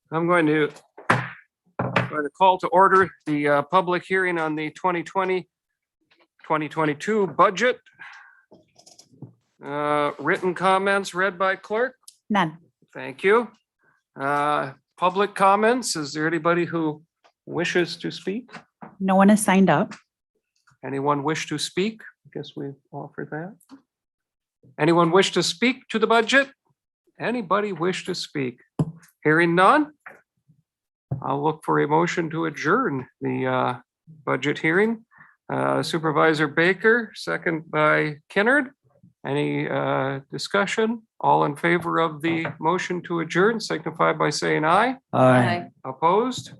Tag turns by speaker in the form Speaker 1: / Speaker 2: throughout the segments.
Speaker 1: I'm going to call to order the public hearing on the 2020-2022 budget. Written comments read by clerk?
Speaker 2: None.
Speaker 1: Thank you. Public comments. Is there anybody who wishes to speak?
Speaker 2: No one has signed up.
Speaker 1: Anyone wish to speak? I guess we offered that. Anyone wish to speak to the budget? Anybody wish to speak? Hearing none, I'll look for a motion to adjourn the budget hearing. Supervisor Baker, second by Kinnard. Any discussion? All in favor of the motion to adjourn, signify by saying aye.
Speaker 2: Aye.
Speaker 1: Opposed?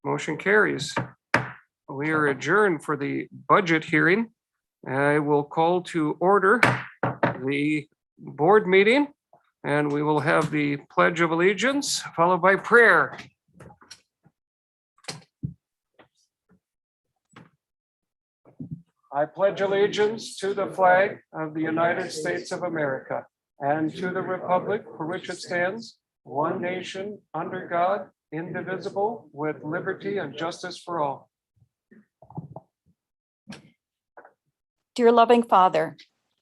Speaker 1: Motion carries. We are adjourned for the budget hearing. I will call to order the board meeting, and we will have the Pledge of Allegiance followed by prayer. I pledge allegiance to the flag of the United States of America and to the republic for which it stands, one nation, under God, indivisible, with liberty and justice for all.
Speaker 3: Dear loving Father,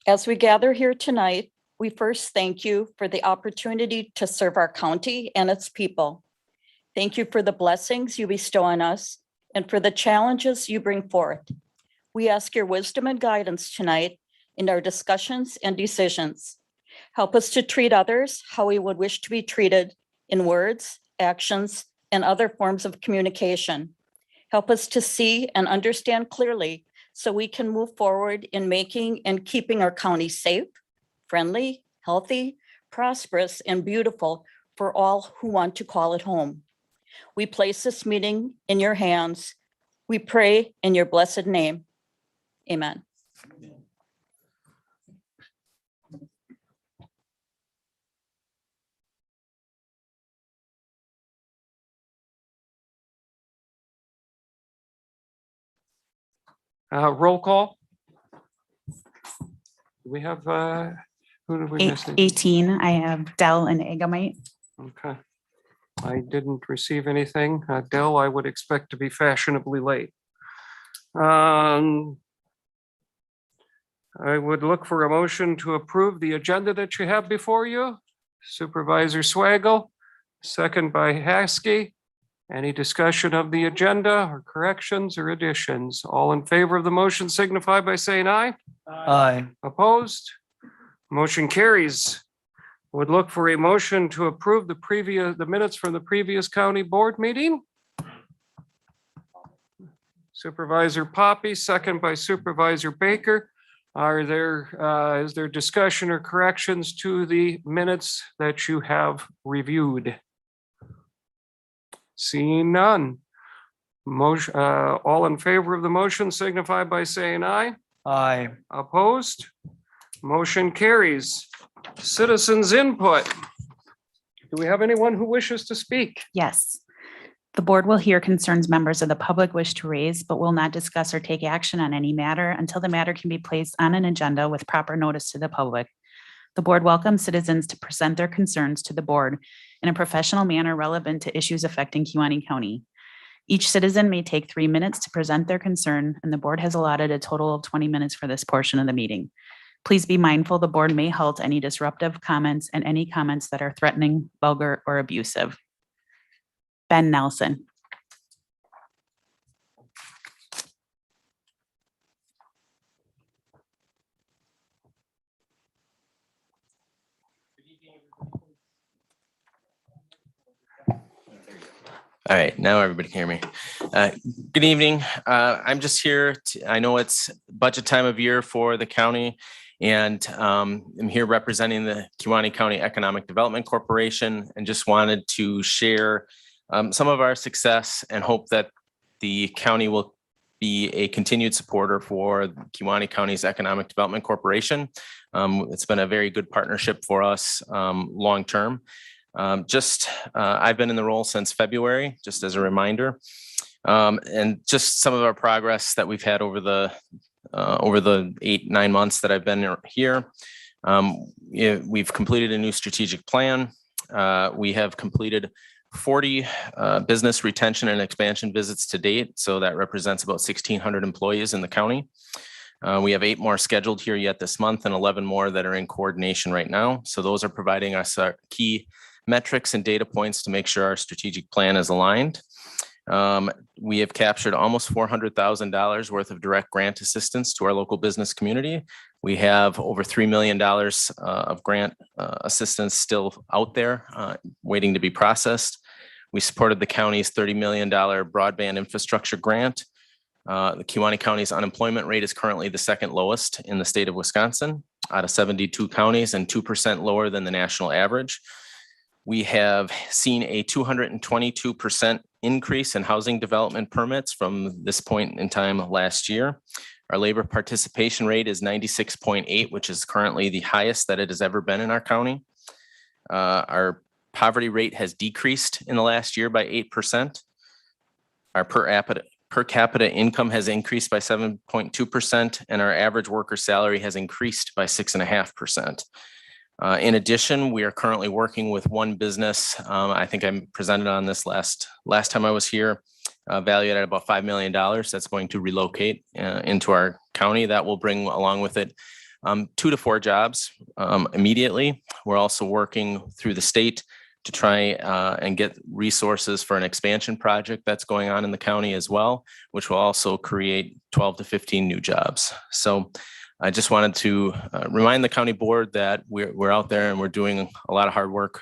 Speaker 3: as we gather here tonight, we first thank you for the opportunity to serve our county and its people. Thank you for the blessings you bestow on us and for the challenges you bring forth. We ask your wisdom and guidance tonight in our discussions and decisions. Help us to treat others how we would wish to be treated in words, actions, and other forms of communication. Help us to see and understand clearly so we can move forward in making and keeping our county safe, friendly, healthy, prosperous, and beautiful for all who want to call it home. We place this meeting in your hands. We pray in your blessed name. Amen.
Speaker 1: Roll call. We have, who did we miss?
Speaker 2: 18. I have Dell and Agamite.
Speaker 1: Okay. I didn't receive anything. Dell, I would expect to be fashionably late. I would look for a motion to approve the agenda that you have before you. Supervisor Swaggle, second by Haskey. Any discussion of the agenda or corrections or additions? All in favor of the motion signify by saying aye.
Speaker 4: Aye.
Speaker 1: Opposed? Motion carries. Would look for a motion to approve the minutes from the previous county board meeting. Supervisor Poppy, second by Supervisor Baker. Is there discussion or corrections to the minutes that you have reviewed? Seeing none. Motion, all in favor of the motion signify by saying aye.
Speaker 4: Aye.
Speaker 1: Opposed? Motion carries. Citizens input. Do we have anyone who wishes to speak?
Speaker 2: Yes. The board will hear concerns members of the public wish to raise, but will not discuss or take action on any matter until the matter can be placed on an agenda with proper notice to the public. The board welcomes citizens to present their concerns to the board in a professional manner relevant to issues affecting Kewaunee County. Each citizen may take 3 minutes to present their concern, and the board has allotted a total of 20 minutes for this portion of the meeting. Please be mindful the board may halt any disruptive comments and any comments that are threatening, vulgar, or abusive. Ben Nelson.
Speaker 4: All right, now everybody can hear me. Good evening. I'm just here. I know it's budget time of year for the county, and I'm here representing the Kewaunee County Economic Development Corporation, and just wanted to share some of our success and hope that the county will be a continued supporter for Kewaunee County's Economic Development Corporation. It's been a very good partnership for us long term. I've been in the role since February, just as a reminder, and just some of our progress that we've had over the 8-9 months that I've been here. We've completed a new strategic plan. We have completed 40 business retention and expansion visits to date, so that represents about 1,600 employees in the county. We have 8 more scheduled here yet this month and 11 more that are in coordination right now. So those are providing us our key metrics and data points to make sure our strategic plan is aligned. We have captured almost $400,000 worth of direct grant assistance to our local business community. We have over $3 million of grant assistance still out there waiting to be processed. We supported the county's $30 million broadband infrastructure grant. The Kewaunee County's unemployment rate is currently the second lowest in the state of Wisconsin out of 72 counties and 2% lower than the national average. We have seen a 222% increase in housing development permits from this point in time last year. Our labor participation rate is 96.8, which is currently the highest that it has ever been in our county. Our poverty rate has decreased in the last year by 8%. Our per capita income has increased by 7.2%, and our average worker salary has increased by 6.5%. In addition, we are currently working with one business. I think I presented on this last time I was here, valued at about $5 million. That's going to relocate into our county. That will bring along with it 2 to 4 jobs immediately. We're also working through the state to try and get resources for an expansion project that's going on in the county as well, which will also create 12 to 15 new jobs. So I just wanted to remind the county board that we're out there and we're doing a lot of hard work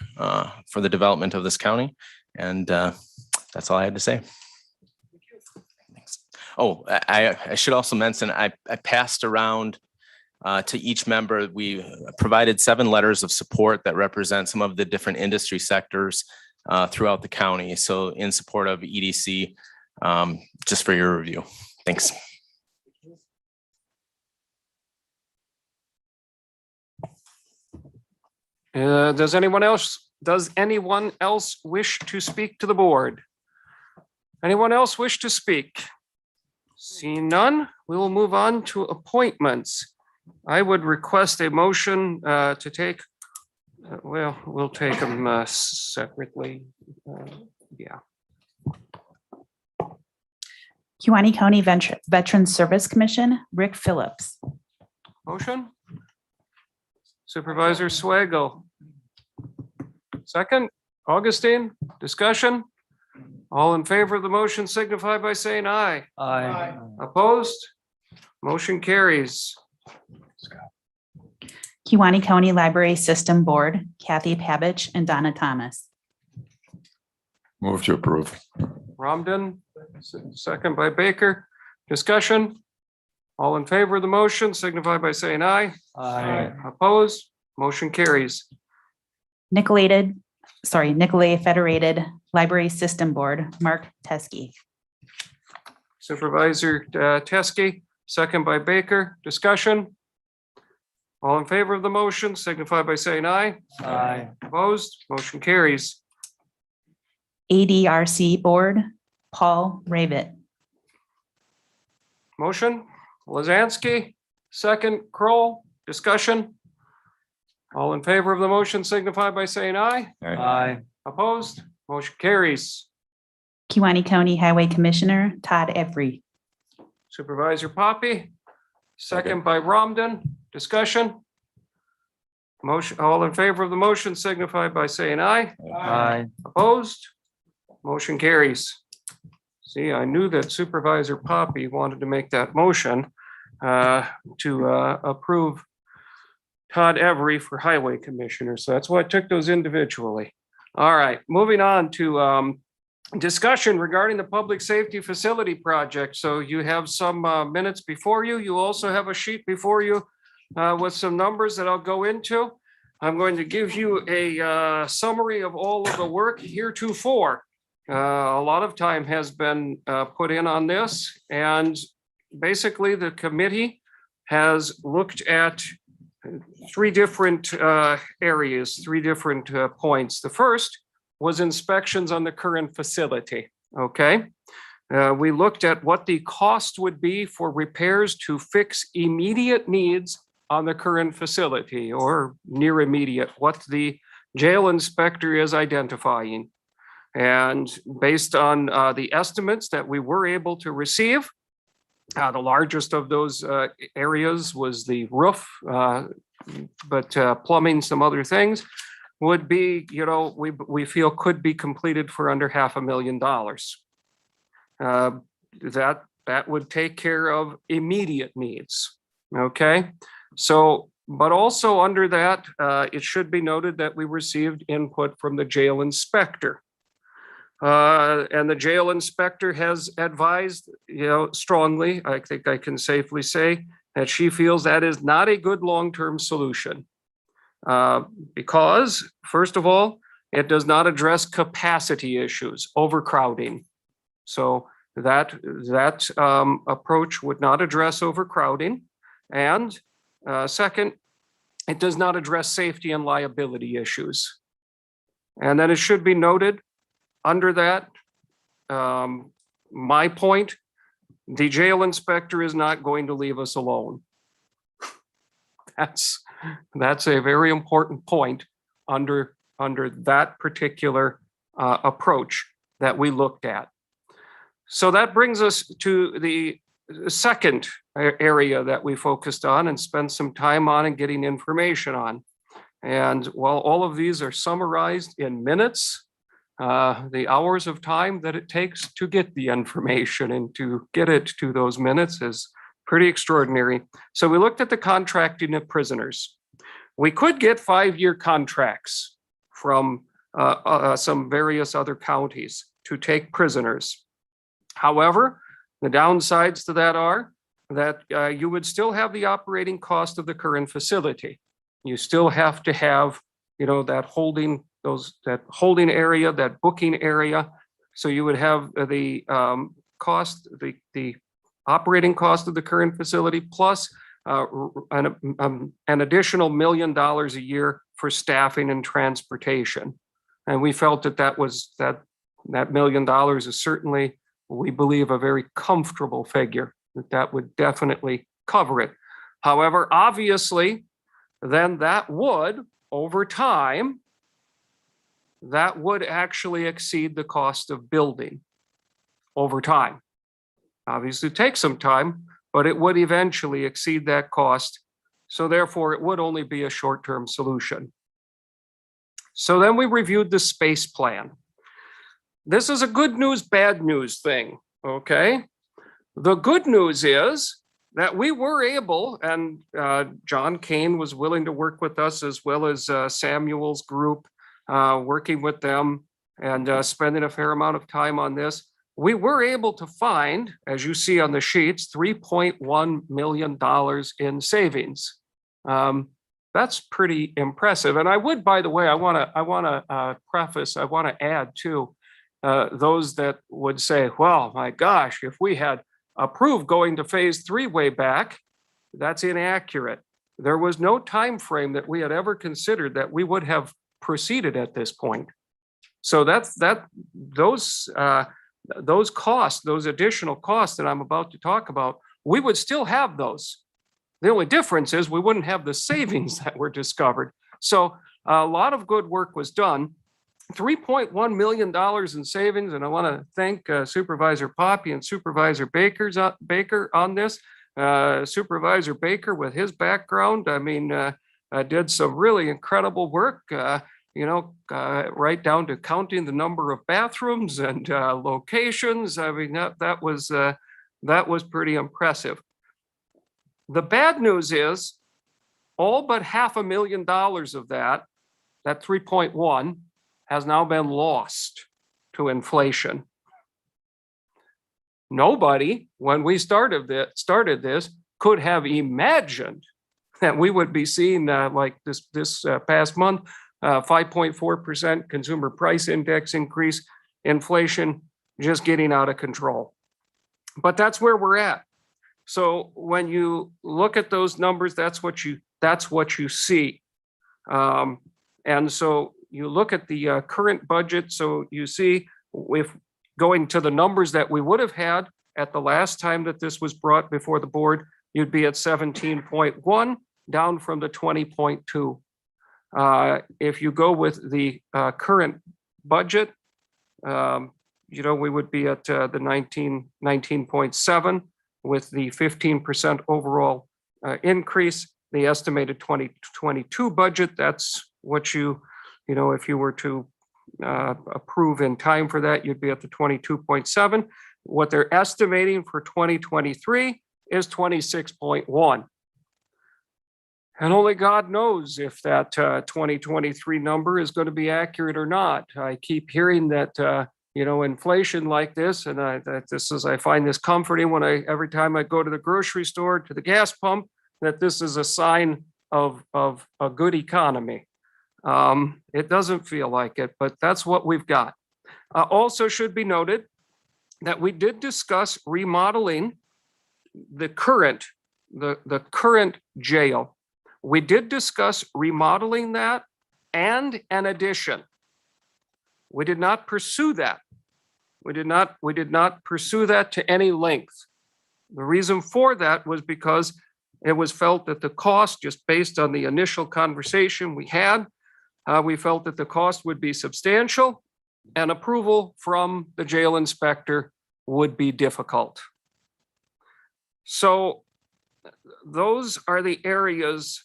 Speaker 4: for the development of this county. And that's all I had to say. Thanks. Oh, I should also mention, I passed around to each member. We provided 7 letters of support that represent some of the different industry sectors throughout the county. So in support of EDC, just for your review. Thanks.
Speaker 1: Does anyone else wish to speak to the board? Anyone else wish to speak? Seeing none, we will move on to appointments. I would request a motion to take, we'll take them separately. Yeah.
Speaker 2: Kewaunee County Veterans Service Commission, Rick Phillips.
Speaker 1: Motion? Supervisor Swagel. Second, Augustine, discussion? All in favor of the motion signify by saying aye.
Speaker 5: Aye.
Speaker 1: Opposed? Motion carries.
Speaker 2: Kewaunee County Library System Board, Kathy Pavich and Donna Thomas.
Speaker 5: Move to approve.
Speaker 1: Romden, second by Baker. Discussion? All in favor of the motion signify by saying aye.
Speaker 5: Aye.
Speaker 1: Opposed? Motion carries.
Speaker 2: Nicolay Federated Library System Board, Mark Teske.
Speaker 1: Supervisor Teske, second by Baker. Discussion? All in favor of the motion signify by saying aye.
Speaker 5: Aye.
Speaker 1: Opposed? Motion carries.
Speaker 2: ADRC Board, Paul Ravitt.
Speaker 1: Motion, Lizansky, second, Kroll. Discussion? All in favor of the motion signify by saying aye.
Speaker 5: Aye.
Speaker 1: Opposed? Motion carries.
Speaker 2: Kewaunee County Highway Commissioner, Todd Every.
Speaker 1: Supervisor Poppy, second by Romden. Discussion? Motion, all in favor of the motion signify by saying aye.
Speaker 5: Aye.
Speaker 1: Opposed? Motion carries. See, I knew that Supervisor Poppy wanted to make that motion to approve Todd Every for Highway Commissioner. So that's why I took those individually. All right, moving on to discussion regarding the public safety facility project. So you have some minutes before you. You also have a sheet before you with some numbers that I'll go into. I'm going to give you a summary of all of the work heretofore. A lot of time has been put in on this, and basically the committee has looked at three different areas, three different points. The first was inspections on the current facility, okay? We looked at what the cost would be for repairs to fix immediate needs on the current facility or near immediate, what the jail inspector is identifying. And based on the estimates that we were able to receive, the largest of those areas was the roof, but plumbing, some other things would be, we feel could be completed for under $500,000. That would take care of immediate needs. Okay, so, but also under that, it should be noted that we received input from the jail inspector. And the jail inspector has advised, strongly, I think I can safely say, that she feels that is not a good long-term solution. Because, first of all, it does not address capacity issues, overcrowding. So that approach would not address overcrowding. And second, it does not address safety and liability issues. And then it should be noted under that, my point, the jail inspector is not going to leave us alone. That's a very important point under that particular approach that we looked at. So that brings us to the second area that we focused on and spent some time on and getting information on. And while all of these are summarized in minutes, the hours of time that it takes to get the information and to get it to those minutes is pretty extraordinary. So we looked at the contracting of prisoners. We could get 5-year contracts from some various other counties to take prisoners. However, the downsides to that are that you would still have the operating cost of the current facility. You still have to have, that holding area, that booking area. So you would have the cost, the operating cost of the current facility plus an additional $1 million a year for staffing and transportation. And we felt that that $1 million is certainly, we believe, a very comfortable figure, that would definitely cover it. However, obviously, then that would, over time, that would actually exceed the cost of building over time. Obviously, take some time, but it would eventually exceed that cost. So therefore, it would only be a short-term solution. So then we reviewed the space plan. This is a good news, bad news thing, okay? The good news is that we were able, and John Kane was willing to work with us, as well as Samuel's group, working with them and spending a fair amount of time on this. We were able to find, as you see on the sheets, $3.1 million in savings. That's pretty impressive. And I would, by the way, I want to add too, those that would say, well, my gosh, if we had approved going to phase 3 way back, that's inaccurate. There was no time frame that we had ever considered that we would have proceeded at this point. So those costs, those additional costs that I'm about to talk about, we would still have those. The only difference is we wouldn't have the savings that were discovered. So a lot of good work was done. $3.1 million in savings, and I want to thank Supervisor Poppy and Supervisor Baker on this. Supervisor Baker, with his background, did some really incredible work. Right down to counting the number of bathrooms and locations. I mean, that was pretty impressive. The bad news is all but $500,000 of that 3.1 has now been lost to inflation. Nobody, when we started this, could have imagined that we would be seeing like this past month, 5.4% consumer price index increase, inflation just getting out of control. But that's where we're at. So when you look at those numbers, that's what you see. And so you look at the current budget. So you see, if going to the numbers that we would have had at the last time that this was brought before the board, you'd be at 17.1, down from the 20.2. If you go with the current budget, we would be at the 19.7 with the 15% overall increase. The estimated 2022 budget, that's what if you were to approve in time for that, you'd be at the 22.7. What they're estimating for 2023 is 26.1. And only God knows if that 2023 number is going to be accurate or not. I keep hearing that, inflation like this, and I find this comforting when every time I go to the grocery store, to the gas pump, that this is a sign of a good economy. It doesn't feel like it, but that's what we've got. Also should be noted that we did discuss remodeling the current jail. We did discuss remodeling that and an addition. We did not pursue that. We did not pursue that to any length. The reason for that was because it was felt that the cost, just based on the initial conversation we had, we felt that the cost would be substantial and approval from the jail inspector would be difficult. So those are the areas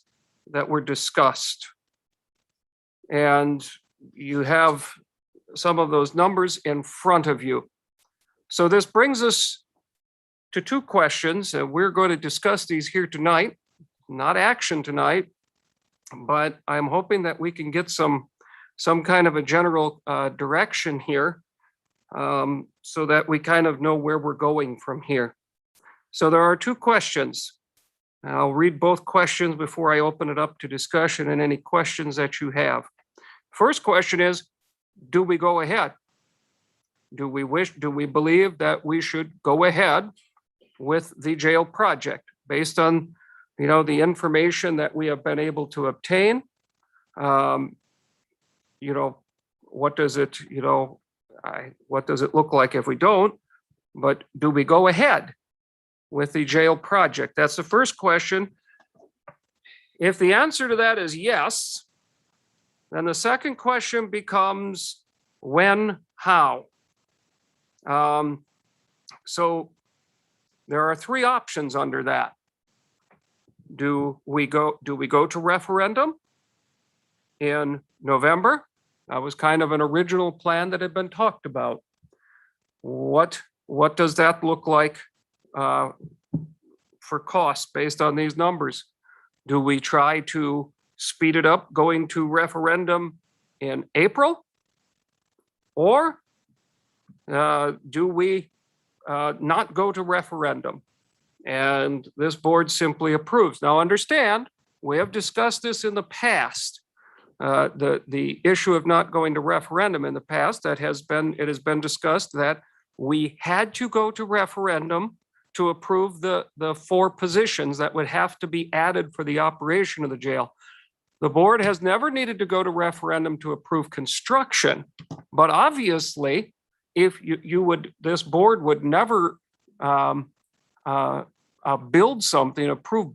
Speaker 1: that were discussed. And you have some of those numbers in front of you. So this brings us to two questions. We're going to discuss these here tonight, not action tonight, but I'm hoping that we can get some kind of a general direction here, so that we kind of know where we're going from here. So there are two questions. I'll read both questions before I open it up to discussion and any questions that you have. First question is, do we go ahead? Do we believe that we should go ahead with the jail project based on, the information that we have been able to obtain? What does it look like if we don't? But do we go ahead with the jail project? That's the first question. If the answer to that is yes, then the second question becomes when, how? So there are three options under that. Do we go to referendum in November? That was kind of an original plan that had been talked about. What does that look like for costs based on these numbers? Do we try to speed it up going to referendum in April? Or do we not go to referendum and this board simply approves? Now understand, we have discussed this in the past. The issue of not going to referendum in the past, it has been discussed that we had to go to referendum to approve the 4 positions that would have to be added for the operation of the jail. The board has never needed to go to referendum to approve construction, but obviously, if this board would never approve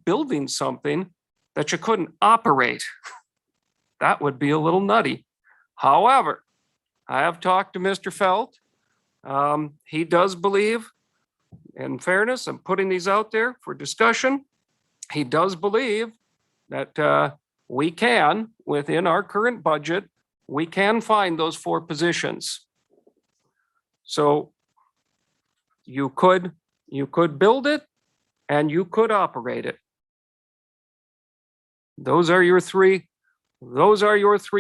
Speaker 1: building something that you couldn't operate. That would be a little nutty. However, I have talked to Mr. Felt. He does believe, in fairness, I'm putting these out there for discussion. He does believe that we can, within our current budget, we can find those 4 positions. So you could build it and you could operate it. Those are your three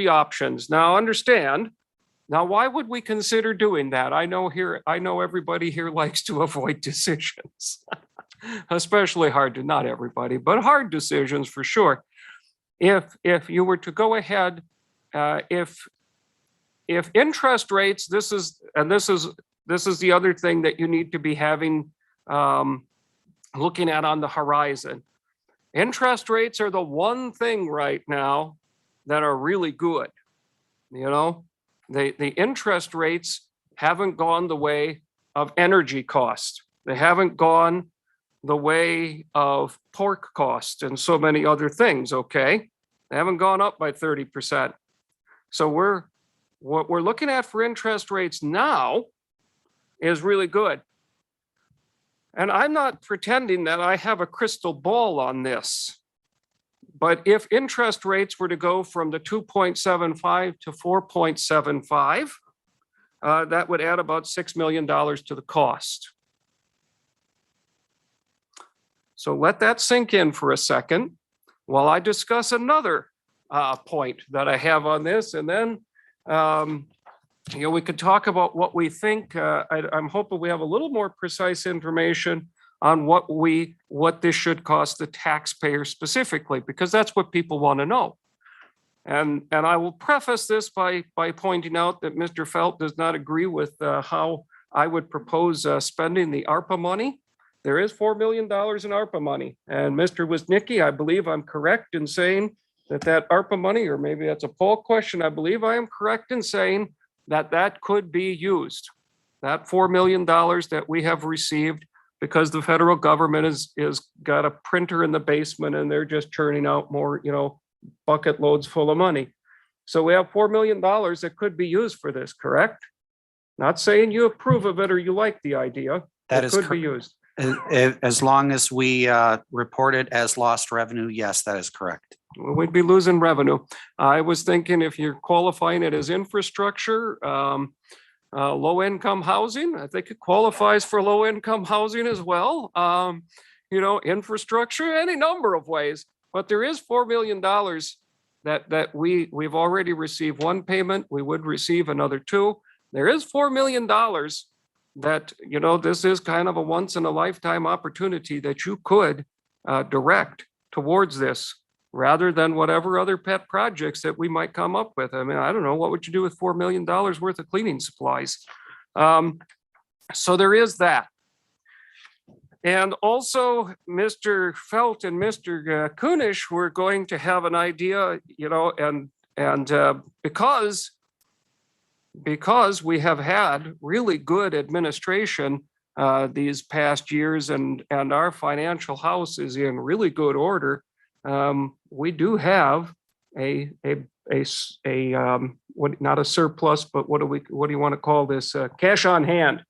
Speaker 1: options. Now understand, now why would we consider doing that? I know everybody here likes to avoid decisions, especially not everybody, but hard decisions for sure. If you were to go ahead, if interest rates, this is the other thing that you need to be having, looking at on the horizon. Interest rates are the one thing right now that are really good. You know, the interest rates haven't gone the way of energy costs. They haven't gone the way of pork costs and so many other things, okay? They haven't gone up by 30%. So what we're looking at for interest rates now is really good. And I'm not pretending that I have a crystal ball on this, but if interest rates were to go from the 2.75 to 4.75, that would add about $6 million to the cost. So let that sink in for a second while I discuss another point that I have on this, and then we could talk about what we think. I'm hoping we have a little more precise information on what this should cost the taxpayer specifically, because that's what people want to know. And I will preface this by pointing out that Mr. Felt does not agree with how I would propose spending the ARPA money. There is $4 million in ARPA money, and Mr. Wisnicki, I believe I'm correct in saying that ARPA money, or maybe that's a poll question, I believe I am correct in saying that could be used. That $4 million that we have received, because the federal government is got a printer in the basement and they're just churning out more, bucket loads full of money. So we have $4 million that could be used for this, correct? Not saying you approve of it or you like the idea.
Speaker 6: That
Speaker 1: it
Speaker 6: is
Speaker 1: could be used.
Speaker 6: As long as we report it as lost revenue, yes, that is correct.
Speaker 1: We'd be losing revenue. I was thinking if you're qualifying it as infrastructure, low-income housing, I think it qualifies for low-income housing as well. Infrastructure, any number of ways. But there is $4 million that we've already received one payment. We would receive another two. There is $4 million that, this is kind of a once in a lifetime opportunity that you could direct towards this, rather than whatever other pet projects that we might come up with. I mean, I don't know, what would you do with $4 million worth of cleaning supplies? So there is that. And also, Mr. Felt and Mr. Kunish were going to have an idea, because we have had really good administration these past years, and our financial house is in really good order. We do have not a surplus, but what do you want to call this? Cash on hand.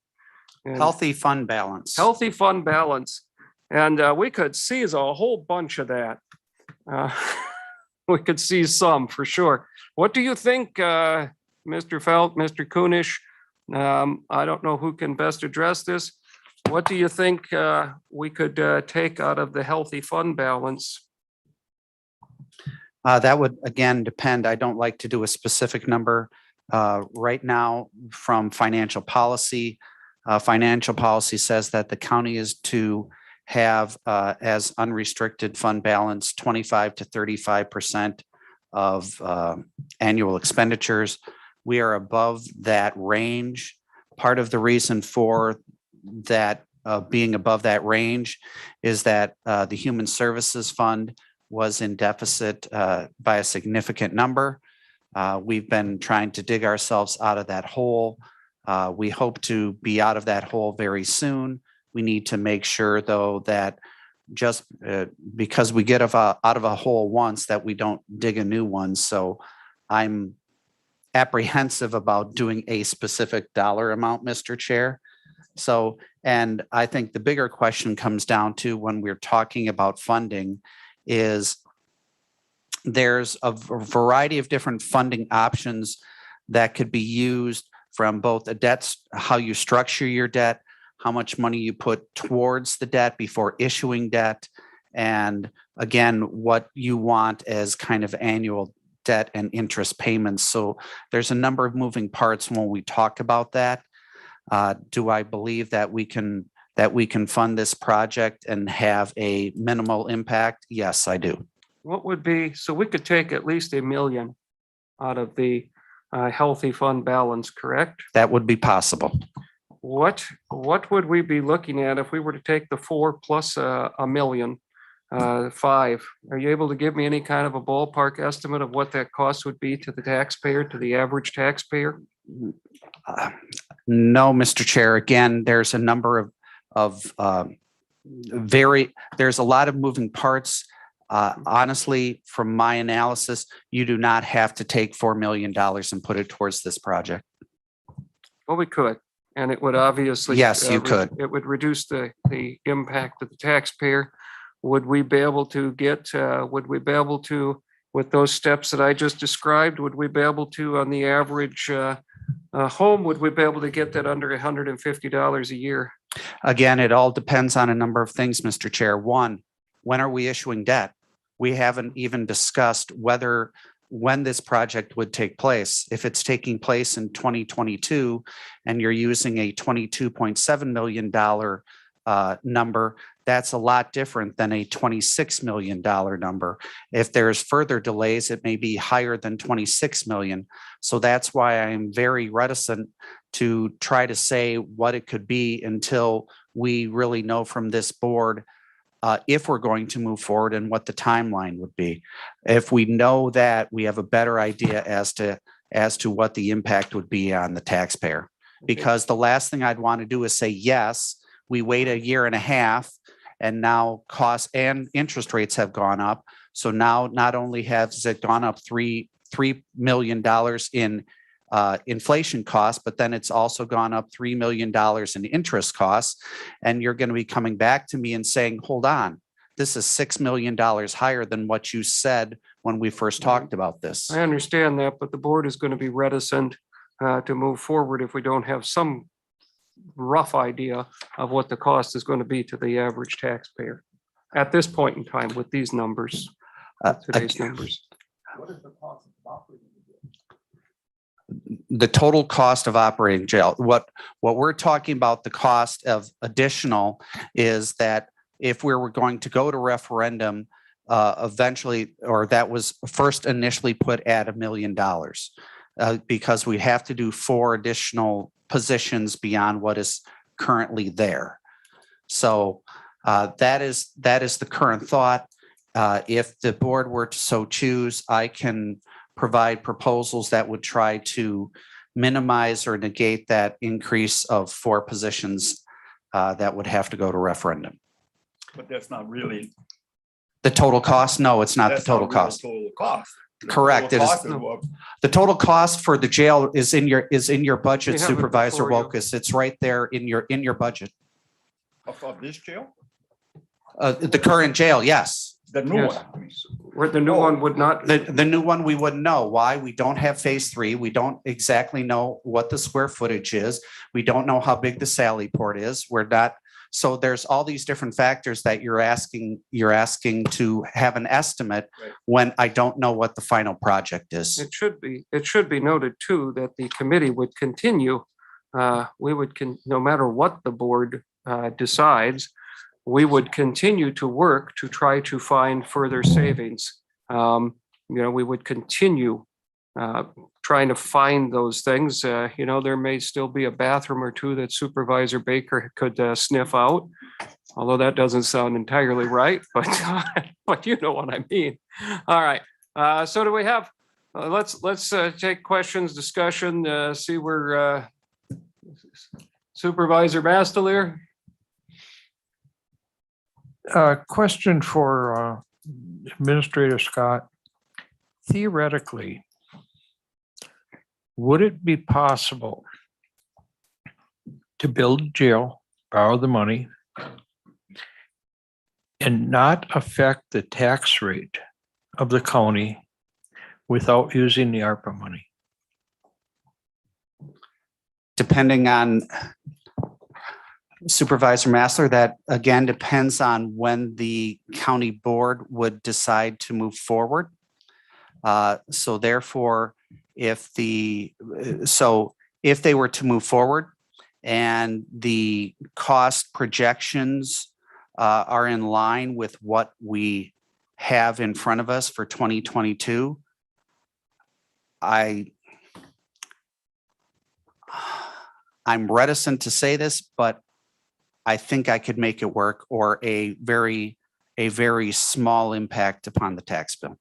Speaker 1: And
Speaker 6: Healthy fund balance.
Speaker 1: healthy fund balance. And we could seize a whole bunch of that. We could seize some for sure. What do you think, Mr. Felt, Mr. Kunish? I don't know who can best address this. What do you think we could take out of the healthy fund balance?
Speaker 6: That would, again, depend. I don't like to do a specific number right now from financial policy. Financial policy says that the county is to have as unrestricted fund balance 25 to 35% of annual expenditures. We are above that range. Part of the reason for that being above that range is that the Human Services Fund was in deficit by a significant number. We've been trying to dig ourselves out of that hole. We hope to be out of that hole very soon. We need to make sure, though, that just because we get out of a hole once, that we don't dig a new one. So I'm apprehensive about doing a specific dollar amount, Mr. Chair. So, and I think the bigger question comes down to, when we're talking about funding, is there's a variety of different funding options that could be used, from both a debt, how you structure your debt, how much money you put towards the debt before issuing debt, And again, what you want as kind of annual debt and interest payments. So there's a number of moving parts when we talk about that. Do I believe that we can fund this project and have a minimal impact? Yes, I do.
Speaker 1: What would be, so we could take at least $1 million out of the healthy fund balance, correct?
Speaker 6: That would be possible.
Speaker 1: What would we be looking at if we were to take the 4 plus $1 million, 5? Are you able to give me any kind of a ballpark estimate of what that cost would be to the taxpayer, to the average taxpayer?
Speaker 6: No, Mr. Chair. Again, there's a number of there's a lot of moving parts. Honestly, from my analysis, you do not have to take $4 million and put it towards this project.
Speaker 1: Well, we could, and it would obviously.
Speaker 6: Yes, you could.
Speaker 1: It would reduce the impact of the taxpayer. Would we be able to with those steps that I just described, would we be able to, on the average home, would we be able to get that under $150 a year?
Speaker 6: Again, it all depends on a number of things, Mr. Chair. One, when are we issuing debt? We haven't even discussed when this project would take place. If it's taking place in 2022 and you're using a $22.7 million number, that's a lot different than a $26 million number. If there's further delays, it may be higher than 26 million. So that's why I'm very reticent to try to say what it could be until we really know from this board if we're going to move forward and what the timeline would be. If we know that, we have a better idea as to what the impact would be on the taxpayer. Because the last thing I'd want to do is say, yes, we wait a year and a half and now costs and interest rates have gone up. So now not only has it gone up $3 million in inflation costs, but then it's also gone up $3 million in interest costs. And you're going to be coming back to me and saying, hold on, this is $6 million higher than what you said when we first talked about this.
Speaker 1: I understand that, but the board is going to be reticent to move forward if we don't have some rough idea of what the cost is going to be to the average taxpayer at this point in time with these numbers, today's numbers.
Speaker 5: What is the cost of operating?
Speaker 6: The total cost of operating jail. What we're talking about, the cost of additional, is that if we were going to go to referendum eventually, or that was first initially put at $1 million, because we have to do 4 additional positions beyond what is currently there. So that is the current thought. If the board were to so choose, I can provide proposals that would try to minimize or negate that increase of 4 positions that would have to go to referendum.
Speaker 5: But that's not really.
Speaker 6: The total cost? No, it's not the
Speaker 5: That's
Speaker 6: total
Speaker 5: not real
Speaker 6: cost.
Speaker 5: Total cost. The
Speaker 6: Correct.
Speaker 5: total
Speaker 6: It is-
Speaker 5: cost is what-
Speaker 6: The total cost for the jail is in your budget,
Speaker 1: We have it
Speaker 6: Supervisor
Speaker 1: before you.
Speaker 6: Wilkus. It's right there in your budget.
Speaker 5: of this jail,
Speaker 6: The current jail, yes.
Speaker 5: the new
Speaker 1: Yes.
Speaker 5: one. I mean.
Speaker 1: Where the new one would not.
Speaker 6: The new one, we wouldn't know. Why? We don't have phase 3. We don't exactly know what the square footage is. We don't know how big the Sally Port is. We're not. So there's all these different factors that you're asking to have an estimate
Speaker 5: Right.
Speaker 6: when I don't know what the final project is.
Speaker 1: It should be noted too, that the committee would continue, no matter what the board decides, we would continue to work to try to find further savings. We would continue trying to find those things. There may still be a bathroom or two that Supervisor Baker could sniff out, although that doesn't sound entirely right, but you know what I mean. All right. So do we have, let's take questions, discussion, see where Supervisor Bastelier.
Speaker 7: Question for Administrator Scott. Theoretically, would it be possible to build a jail, borrow the money, and not affect the tax rate of the county without using the ARPA money?
Speaker 6: Depending on Supervisor Massler, that again depends on when the county board would decide to move forward. So therefore, if they were to move forward and the cost projections are in line with what we have in front of us for 2022, I'm reticent to say this, but I think I could make it work, or a very small impact upon the tax bill.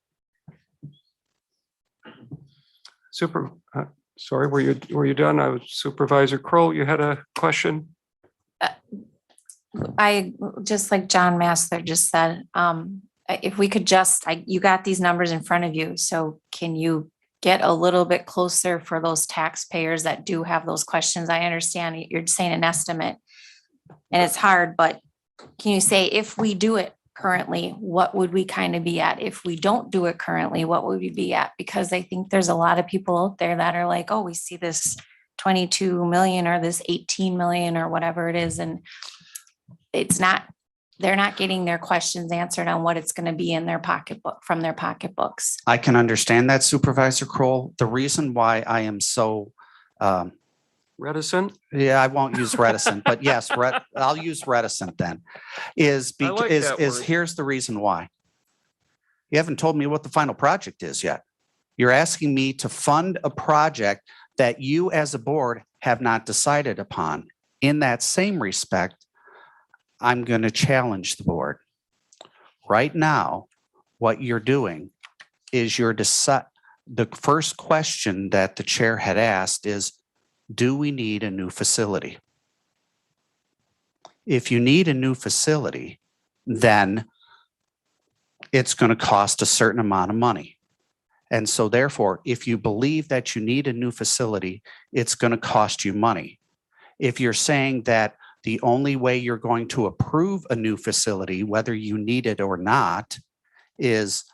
Speaker 1: Sorry, were you done? I was Supervisor Kroll, you had a question?
Speaker 8: I, just like John Massler just said, if we could just, you got these numbers in front of you, so can you get a little bit closer for those taxpayers that do have those questions? I understand you're saying an estimate and it's hard, but can you say, if we do it currently, what would we kind of be at? If we don't do it currently, what would we be at? Because I think there's a lot of people out there that are like, oh, we see this 22 million or this 18 million or whatever it is. And they're not getting their questions answered on what it's going to be in their pocketbook, from their pocketbooks.
Speaker 6: I can understand that, Supervisor Kroll. The reason why I am so
Speaker 1: Reticent?
Speaker 6: yeah, I won't use reticent, but yes, I'll use reticent then. Is
Speaker 1: I like
Speaker 6: because
Speaker 1: that word.
Speaker 6: here's the reason why. You haven't told me what the final project is yet. You're asking me to fund a project that you as a board have not decided upon. In that same respect, I'm going to challenge the board. Right now, what you're doing is the first question that the chair had asked is, do we need a new facility? If you need a new facility, then it's going to cost a certain amount of money. And so therefore, if you believe that you need a new facility, it's going to cost you money. If you're saying that the only way you're going to approve a new facility, whether you need it or not, is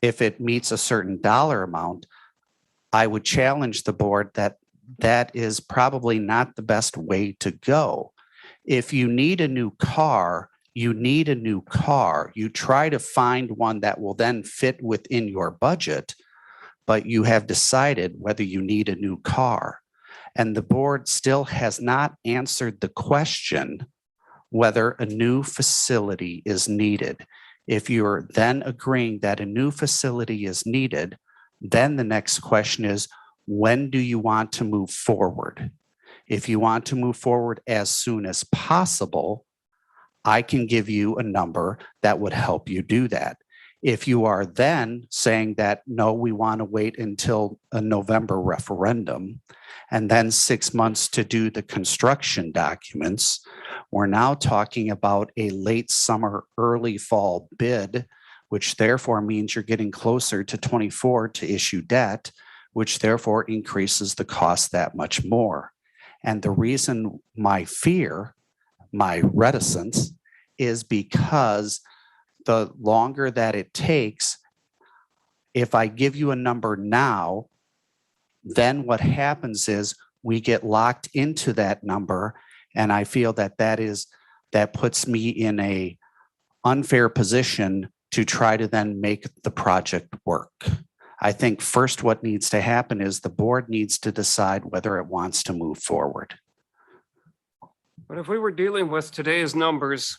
Speaker 6: if it meets a certain dollar amount, I would challenge the board that is probably not the best way to go. If you need a new car, you need a new car. You try to find one that will then fit within your budget, but you have decided whether you need a new car. And the board still has not answered the question whether a new facility is needed. If you're then agreeing that a new facility is needed, then the next question is, when do you want to move forward? If you want to move forward as soon as possible, I can give you a number that would help you do that. If you are then saying that, no, we want to wait until a November referendum and then 6 months to do the construction documents, we're now talking about a late summer, early fall bid, which therefore means you're getting closer to 24 to issue debt, which therefore increases the cost that much more. And the reason my fear, my reticence, is because the longer that it takes, if I give you a number now, then what happens is we get locked into that number. And I feel that puts me in a unfair position to try to then make the project work. I think first what needs to happen is the board needs to decide whether it wants to move forward.
Speaker 1: But if we were dealing with today's numbers,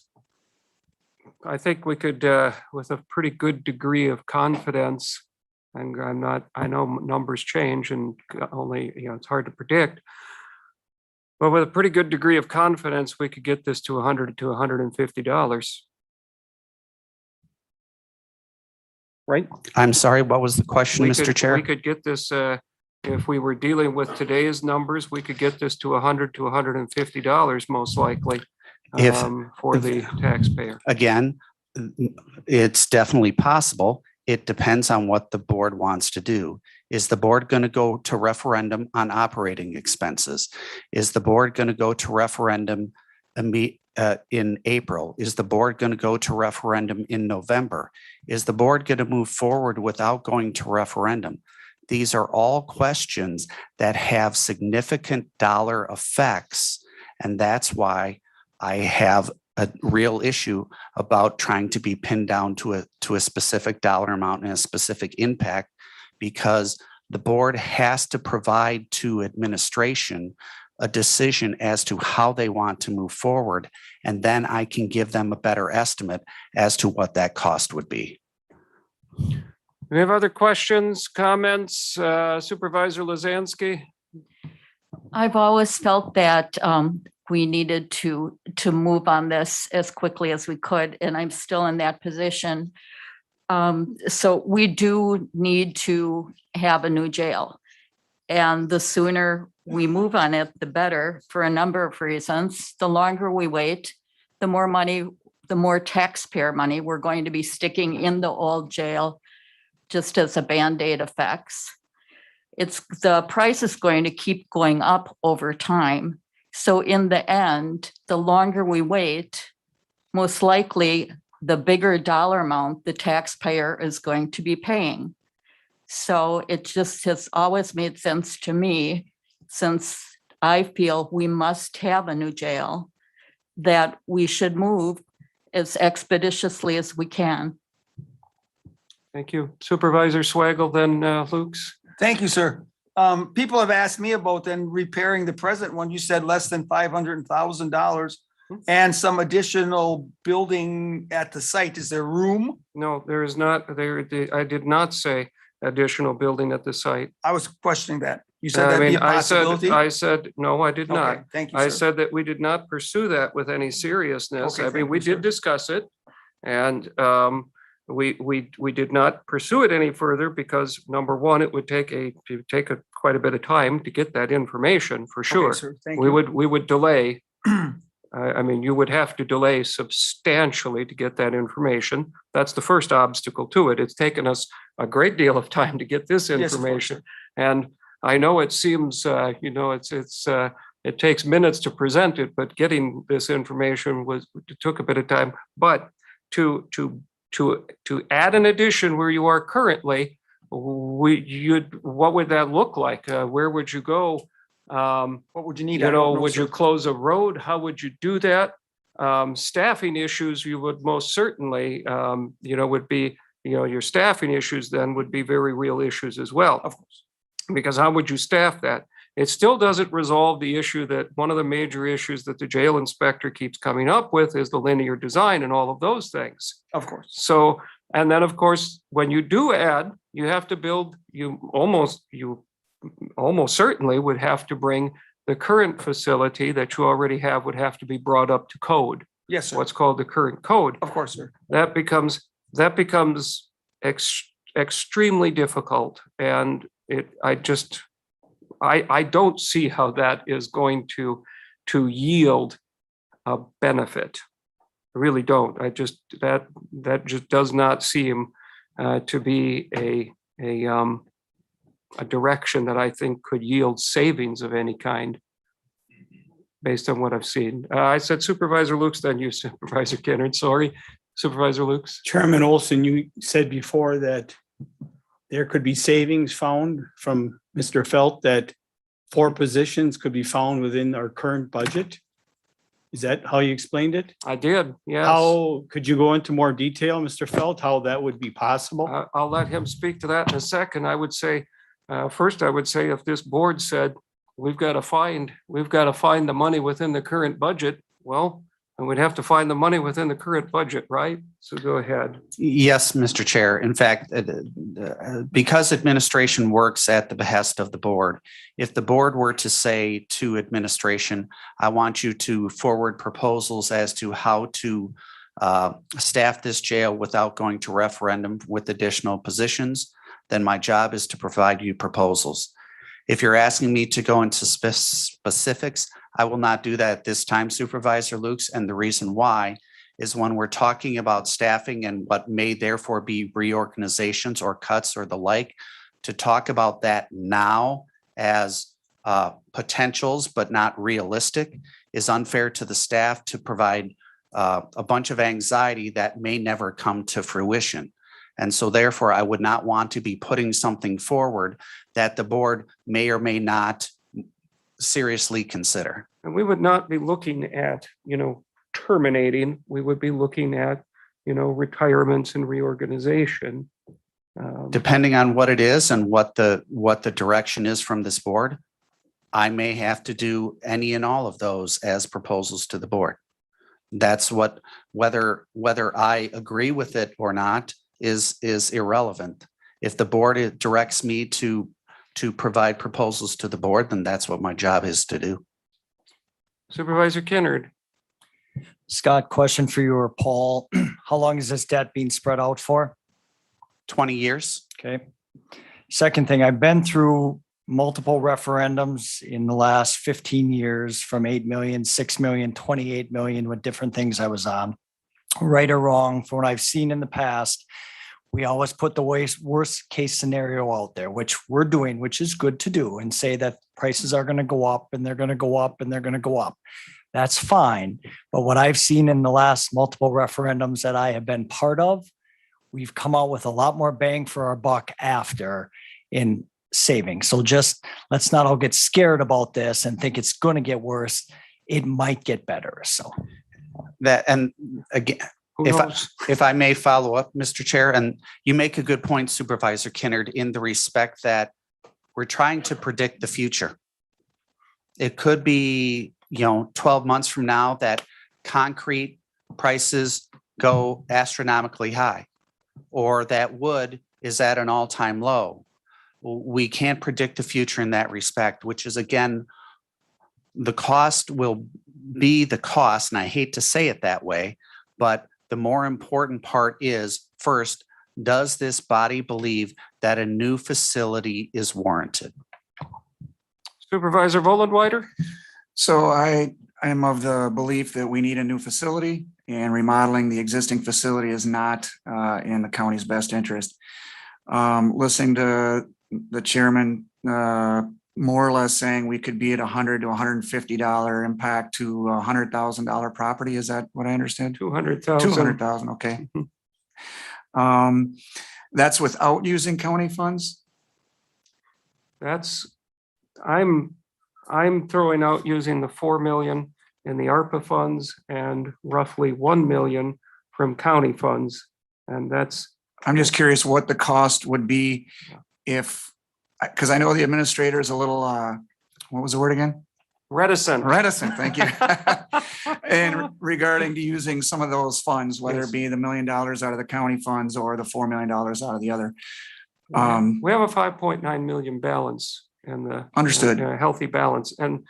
Speaker 1: I think we could, with a pretty good degree of confidence, and I know numbers change and only, it's hard to predict, but with a pretty good degree of confidence, we could get this to $100 to $150. Right?
Speaker 6: I'm sorry, what was the question,
Speaker 1: We
Speaker 6: Mr.
Speaker 1: could-
Speaker 6: Chair?
Speaker 1: We could get this, if we were dealing with today's numbers, we could get this to $100 to $150 most likely
Speaker 6: If-
Speaker 1: for the taxpayer.
Speaker 6: Again, it's definitely possible. It depends on what the board wants to do. Is the board going to go to referendum on operating expenses? Is the board going to go to referendum in April? Is the board going to go to referendum in November? Is the board going to move forward without going to referendum? These are all questions that have significant dollar effects. And that's why I have a real issue about trying to be pinned down to a specific dollar amount and a specific impact, because the board has to provide to administration a decision as to how they want to move forward. And then I can give them a better estimate as to what that cost would be.
Speaker 1: We have other questions, comments? Supervisor Lazansky?
Speaker 3: I've always felt that we needed to move on this as quickly as we could, and I'm still in that position. So we do need to have a new jail. And the sooner we move on it, the better, for a number of reasons. The longer we wait, the more money, the more taxpayer money we're going to be sticking in the old jail, just as a Band-Aid effects. The price is going to keep going up over time. So in the end, the longer we wait, most likely the bigger dollar amount the taxpayer is going to be paying. So it just has always made sense to me, since I feel we must have a new jail, that we should move as expeditiously as we can.
Speaker 1: Thank you. Supervisor Swagel, then Lukes.
Speaker 9: Thank you, sir. People have asked me about then repairing the present one. You said less than $500,000 and some additional building at the site. Is there room?
Speaker 1: No, there is not. I did not say additional building at the site.
Speaker 9: I was questioning that. You said that'd be a
Speaker 1: I
Speaker 9: possibility?
Speaker 1: said, no, I did not.
Speaker 9: Okay, thank you,
Speaker 1: I
Speaker 9: sir.
Speaker 1: said that we did not pursue that with any seriousness.
Speaker 9: Okay,
Speaker 1: I mean,
Speaker 9: thank
Speaker 1: we
Speaker 9: you, sir.
Speaker 1: did discuss it, and we did not pursue it any further because, number one, it would take quite a bit of time to get that information, for sure.
Speaker 9: Okay, sir, thank
Speaker 1: We
Speaker 9: you.
Speaker 1: would delay. I mean, you would have to delay substantially to get that information. That's the first obstacle to it. It's taken us a great deal of time to get this
Speaker 9: Yes, of course,
Speaker 1: information. And I know it seems, it takes minutes to present it, but getting this information took a bit of time. But to add an addition where you are currently, what would that look like? Where would you go?
Speaker 9: What would you need? I don't know,
Speaker 1: Would
Speaker 9: sir.
Speaker 1: you close a road? How would you do that? Staffing issues, you would most certainly, would be, your staffing issues then would be very real issues as well.
Speaker 9: Of course.
Speaker 1: Because how would you staff that? It still doesn't resolve the issue that one of the major issues that the jail inspector keeps coming up with is the linear design and all of those things.
Speaker 9: Of course.
Speaker 1: So, and then of course, when you do add, you have to build, you almost certainly would have to bring the current facility that you already have would have to be brought up to code.
Speaker 9: Yes, sir.
Speaker 1: What's called the current code.
Speaker 9: Of course, sir.
Speaker 1: That becomes extremely difficult. And I don't see how that is going to yield a benefit. I really don't. That just does not seem to be a direction that I think could yield savings of any kind based on what I've seen. I said Supervisor Lukes, then you Supervisor Kennard. Sorry, Supervisor Lukes.
Speaker 10: Chairman Olson, you said before that there could be savings found from Mr. Felt, that 4 positions could be found within our current budget. Is that how you explained it?
Speaker 1: I did, yes.
Speaker 10: How could you go into more detail, Mr. Felt, how that would be possible?
Speaker 1: I'll let him speak to that in a second. I would say, first, I would say if this board said, we've got to find the money within the current budget, well, and we'd have to find the money within the current budget, right? So go ahead.
Speaker 6: Yes, Mr. Chair. In fact, because administration works at the behest of the board, if the board were to say to administration, I want you to forward proposals as to how to staff this jail without going to referendum with additional positions, then my job is to provide you proposals. If you're asking me to go into specifics, I will not do that at this time, Supervisor Lukes. And the reason why is when we're talking about staffing and what may therefore be reorganizations or cuts or the like, to talk about that now as potentials but not realistic is unfair to the staff to provide a bunch of anxiety that may never come to fruition. And so therefore, I would not want to be putting something forward that the board may or may not seriously consider.
Speaker 1: And we would not be looking at, terminating. We would be looking at, retirements and reorganization.
Speaker 6: Depending on what it is and what the direction is from this board, I may have to do any and all of those as proposals to the board. That's what, whether I agree with it or not is irrelevant. If the board directs me to provide proposals to the board, then that's what my job is to do.
Speaker 1: Supervisor Kennard,
Speaker 11: Scott, question for you or Paul. How long is this debt being spread out for?
Speaker 6: 20 years.
Speaker 11: Okay. Second thing, I've been through multiple referendums in the last 15 years from 8 million, 6 million, 28 million with different things I was on. Right or wrong, from what I've seen in the past, we always put the worst case scenario out there, which we're doing, which is good to do, and say that prices are going to go up and they're going to go up and they're going to go up. That's fine. But what I've seen in the last multiple referendums that I have been part of, we've come out with a lot more bang for our buck after in saving. So just let's not all get scared about this and think it's going to get worse. It might get better. So
Speaker 6: That, and again,
Speaker 1: who knows?
Speaker 6: if I may follow up, Mr. Chair, and you make a good point, Supervisor Kennard, in the respect that we're trying to predict the future. It could be, 12 months from now that concrete prices go astronomically high, or that wood is at an all-time low. We can't predict the future in that respect, which is, again, the cost will be the cost, and I hate to say it that way, but the more important part is, first, does this body believe that a new facility is warranted?
Speaker 1: Supervisor Vollenweider?
Speaker 12: So I am of the belief that we need a new facility, and remodeling the existing facility is not in the county's best interest. Listening to the chairman more or less saying we could be at $100 to $150 impact to $100,000 property. Is that what I understand?
Speaker 1: 200,000.
Speaker 12: 200,000. Okay. That's without using county funds.
Speaker 1: I'm throwing out using the 4 million in the ARPA funds and roughly 1 million from county funds. And
Speaker 12: I'm just curious what the cost would be if, because I know the administrator is a little, what was the word again?
Speaker 1: reticent.
Speaker 12: Thank you. And regarding to using some of those funds, whether it be the $1 million out of the county funds or the $4 million out of the other.
Speaker 1: We have a 5.9 million balance and the
Speaker 12: Understood.
Speaker 1: Healthy balance. And,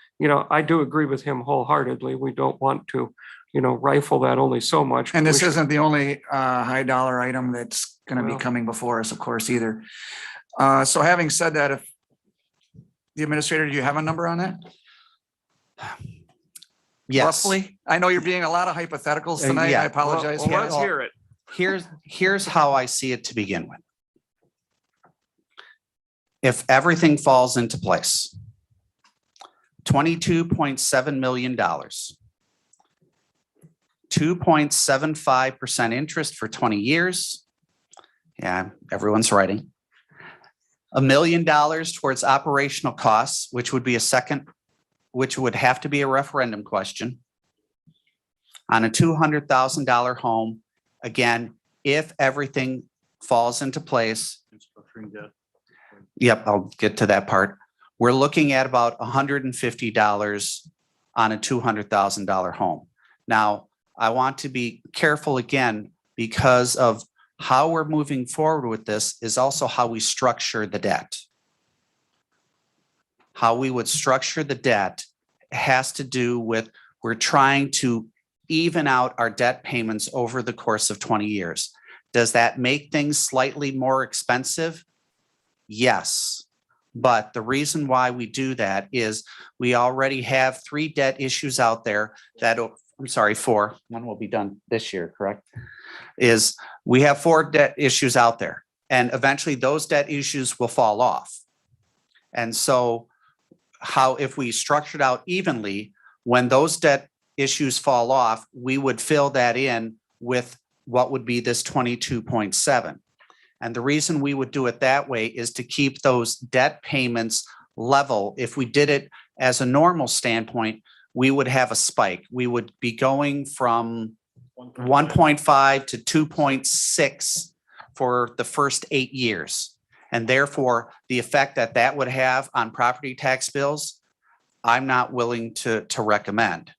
Speaker 1: I do agree with him wholeheartedly. We don't want to, rifle that only so much.
Speaker 12: And this isn't the only high dollar item that's going to be coming before us, of course, either. So having said that, if the administrator, do you have a number on that?
Speaker 6: Yes.
Speaker 12: Roughly? I know you're being a lot of hypotheticals tonight.
Speaker 6: yeah.
Speaker 12: I apologize.
Speaker 1: Well, let's hear it.
Speaker 6: Here's how I see it to begin with. If everything falls into place, $22.7 million, 2.75% interest for 20 years. Yeah, everyone's writing. $1 million towards operational costs, which would have to be a referendum question on a $200,000 home. Again, if everything falls into place. Yep, I'll get to that part. We're looking at about $150 on a $200,000 home. Now, I want to be careful again because of how we're moving forward with this is also how we structure the debt. How we would structure the debt has to do with we're trying to even out our debt payments over the course of 20 years. Does that make things slightly more expensive? Yes. But the reason why we do that is we already have 3 debt issues out there that, 4, one will be done this year, correct? Is we have 4 debt issues out there and eventually those debt issues will fall off. And so if we structured out evenly, when those debt issues fall off, we would fill that in with what would be this 22.7. And the reason we would do it that way is to keep those debt payments level. If we did it as a normal standpoint, we would have a spike. We would be going from 1.5 to 2.6 for the first 8 years. And therefore, the effect that that would have on property tax bills, I'm not willing to recommend.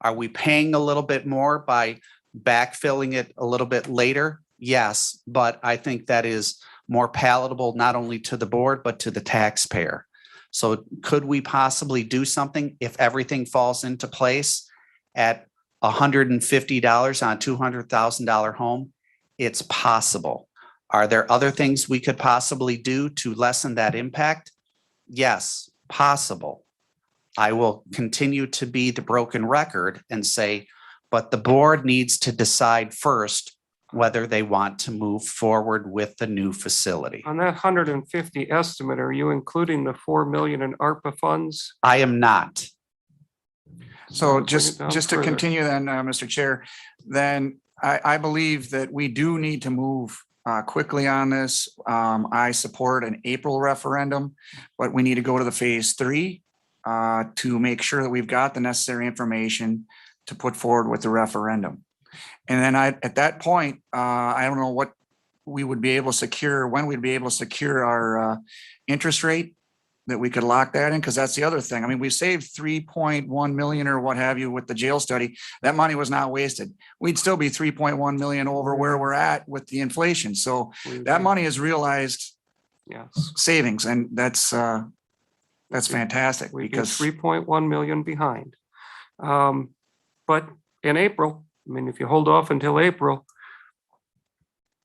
Speaker 6: Are we paying a little bit more by backfilling it a little bit later? Yes, but I think that is more palatable, not only to the board, but to the taxpayer. So could we possibly do something if everything falls into place at $150 on a $200,000 home? It's possible. Are there other things we could possibly do to lessen that impact? Yes, possible. I will continue to be the broken record and say, but the board needs to decide first whether they want to move forward with the new facility.
Speaker 1: On that 150 estimate, are you including the 4 million in ARPA funds?
Speaker 6: I am not.
Speaker 12: So
Speaker 1: Bring it
Speaker 12: just
Speaker 1: down
Speaker 12: to
Speaker 1: further.
Speaker 12: continue then, Mr. Chair, then I believe that we do need to move quickly on this. I support an April referendum, but we need to go to the phase 3 to make sure that we've got the necessary information to put forward with the referendum. And then at that point, I don't know what we would be able to secure, when we'd be able to secure our interest rate, that we could lock that in, because that's the other thing. I mean, we saved 3.1 million or what have you with the jail study. That money was not wasted. We'd still be 3.1 million over where we're at with the inflation. So that money is realized
Speaker 1: Yes.
Speaker 12: savings, and that's fantastic
Speaker 1: We get
Speaker 12: because
Speaker 1: 3.1 million behind. But in April, I mean, if you hold off until April,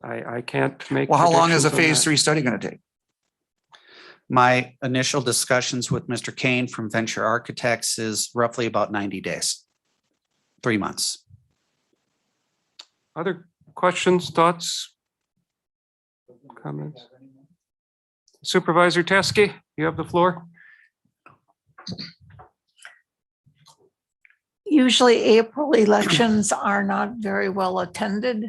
Speaker 1: I can't make.
Speaker 12: well, how long is a
Speaker 1: predictions on
Speaker 12: phase
Speaker 1: that.
Speaker 12: 3 study going to take?
Speaker 6: My initial discussions with Mr. Kane from Venture Architects is roughly about 90 days, 3 months.
Speaker 1: Other questions, thoughts? Comments? Supervisor Teske, you have the floor.
Speaker 13: Usually April elections are not very well attended.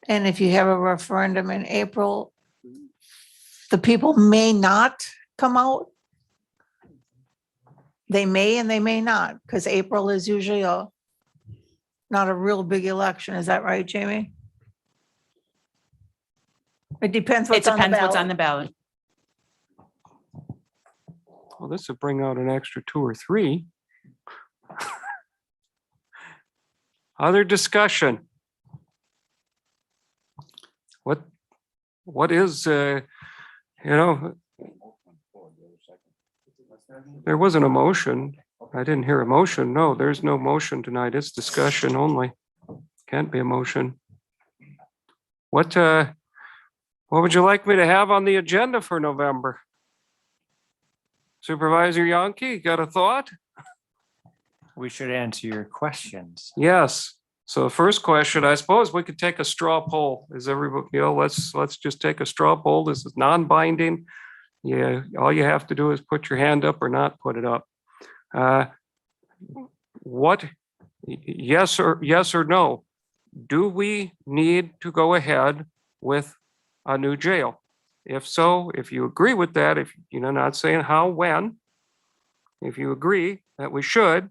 Speaker 13: And if you have a referendum in April, the people may not come out. They may and they may not, because April is usually not a real big election. Is that right, Jamie? It depends
Speaker 2: It
Speaker 13: what's on the
Speaker 2: depends what's on
Speaker 13: ballot.
Speaker 2: the ballot.
Speaker 1: Well, this would bring out an extra 2 or 3. Other discussion? What is, there wasn't a motion. I didn't hear a motion. No, there's no motion tonight. It's discussion only. Can't be a motion. What would you like me to have on the agenda for November? Supervisor Yonke, you got a thought?
Speaker 7: We should answer your questions.
Speaker 1: Yes. So the first question, I suppose we could take a straw poll. Is everybody, let's just take a straw poll. This is non-binding. Yeah, all you have to do is put your hand up or not put it up. Yes or no? Do we need to go ahead with a new jail? If so, if you agree with that, if you're not saying how, when, if you agree that we should,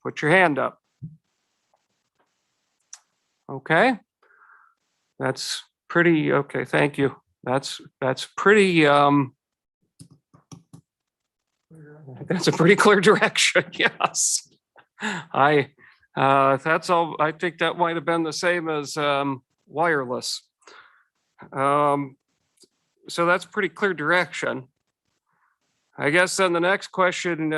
Speaker 1: put your hand up. Okay. That's pretty, okay, thank you. That's pretty, that's a pretty clear direction, yes. That's all, I think that might have been the same as wireless. So that's pretty clear direction. I guess then the next question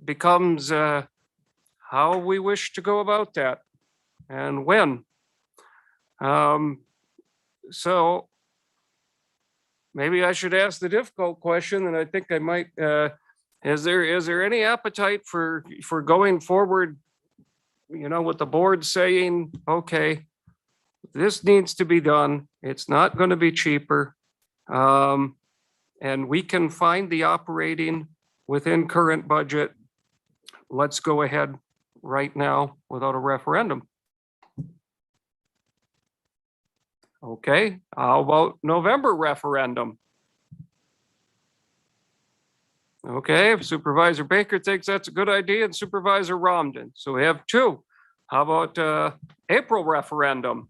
Speaker 1: becomes how we wish to go about that and when. So maybe I should ask the difficult question, and I think I might, is there any appetite for going forward, with the board saying, okay, this needs to be done. It's not going to be cheaper. And we can find the operating within current budget. Let's go ahead right now without a referendum. Okay, how about November referendum? Okay, Supervisor Baker thinks that's a good idea and Supervisor Romden. So we have two. How about April referendum?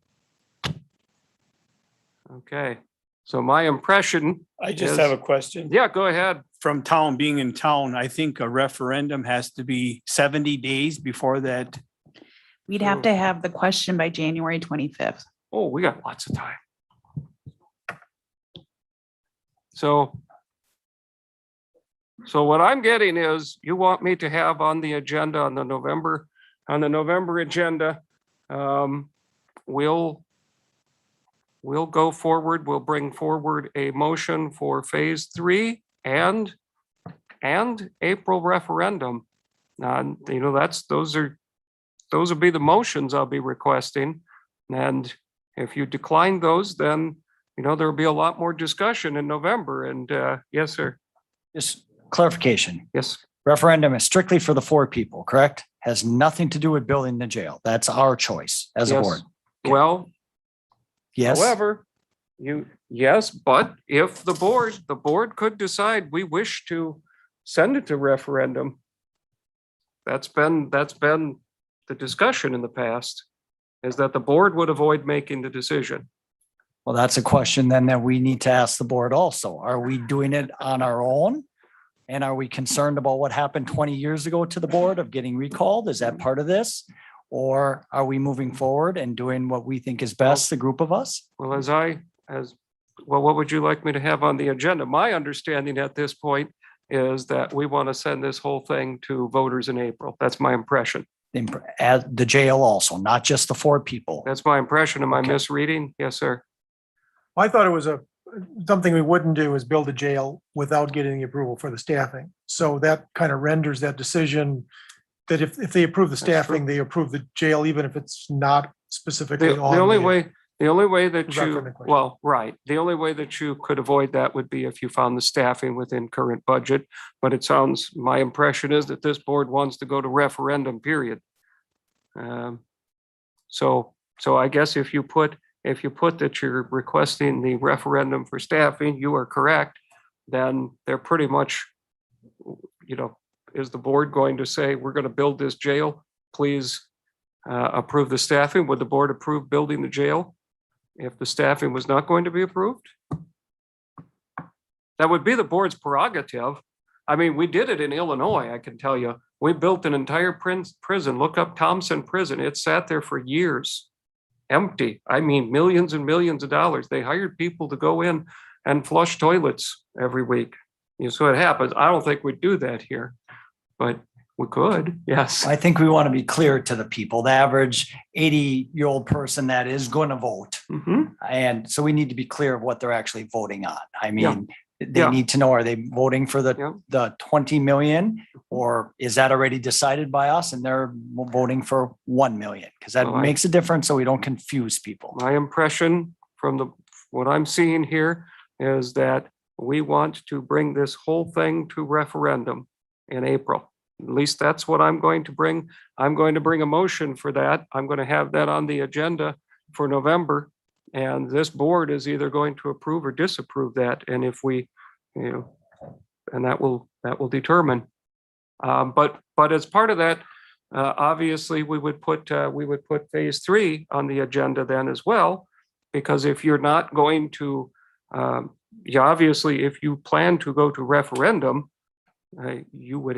Speaker 1: Okay, so my impression,
Speaker 10: I just have a question.
Speaker 1: yeah, go ahead.
Speaker 10: From town, being in town, I think a referendum has to be 70 days before that.
Speaker 2: We'd have to have the question by January 25th.
Speaker 1: Oh, we got lots of time. So what I'm getting is you want me to have on the agenda on the November agenda, we'll go forward, we'll bring forward a motion for phase 3 and April referendum. You know, those will be the motions I'll be requesting. And if you decline those, then, you know, there'll be a lot more discussion in November. And yes, sir.
Speaker 11: Just clarification.
Speaker 1: Yes.
Speaker 11: Referendum is strictly for the 4 people, correct? Has nothing to do with building the jail. That's our choice as a
Speaker 1: Yes.
Speaker 11: board.
Speaker 1: Well,
Speaker 11: Yes.
Speaker 1: however, yes, but if the board could decide we wish to send it to referendum. That's been the discussion in the past, is that the board would avoid making the decision.
Speaker 11: Well, that's a question then that we need to ask the board also. Are we doing it on our own? And are we concerned about what happened 20 years ago to the board of getting recalled? Is that part of this? Or are we moving forward and doing what we think is best, the group of us?
Speaker 1: Well, what would you like me to have on the agenda? My understanding at this point is that we want to send this whole thing to voters in April. That's my impression.
Speaker 11: At the jail also, not just the 4 people.
Speaker 1: That's my impression. Am I
Speaker 11: Okay.
Speaker 1: misreading? Yes, sir.
Speaker 14: I thought it was something we wouldn't do is build a jail without getting the approval for the staffing. So that kind of renders that decision that if they approve the
Speaker 1: That's true.
Speaker 14: staffing, they approve the jail, even if it's not specifically
Speaker 1: The
Speaker 14: on.
Speaker 1: only way that
Speaker 14: referendum
Speaker 1: you,
Speaker 14: question.
Speaker 1: well, right, the only way that you could avoid that would be if you found the staffing within current budget. But it sounds, my impression is that this board wants to go to referendum, period. So I guess if you put that you're requesting the referendum for staffing, you are correct, then they're pretty much, you know, is the board going to say, we're going to build this jail, please approve the staffing? Would the board approve building the jail if the staffing was not going to be approved? That would be the board's prerogative. I mean, we did it in Illinois, I can tell you. We built an entire prison. Look up Thompson Prison. It sat there for years, empty. I mean, millions and millions of dollars. They hired people to go in and flush toilets every week. You know, so it happens. I don't think we'd do that here, but we could, yes.
Speaker 11: I think we want to be clear to the people, the average 80-year-old person that is going to vote.
Speaker 1: Mhm.
Speaker 11: And so we need to be clear of what they're actually voting on. I
Speaker 1: Yeah.
Speaker 11: mean, they
Speaker 1: Yeah.
Speaker 11: need to know, are they voting for
Speaker 1: Yeah.
Speaker 11: the 20 million? Or is that already decided by us and they're voting for 1 million? Because that
Speaker 1: Well, I-
Speaker 11: makes a difference so we don't confuse people.
Speaker 1: My impression from what I'm seeing here is that we want to bring this whole thing to referendum in April. At least that's what I'm going to bring. I'm going to bring a motion for that. I'm going to have that on the agenda for November. And this board is either going to approve or disapprove that. And if we, you know, and that will determine. But as part of that, obviously we would put phase 3 on the agenda then as well, because if you're not going to, obviously, if you plan to go to referendum, you would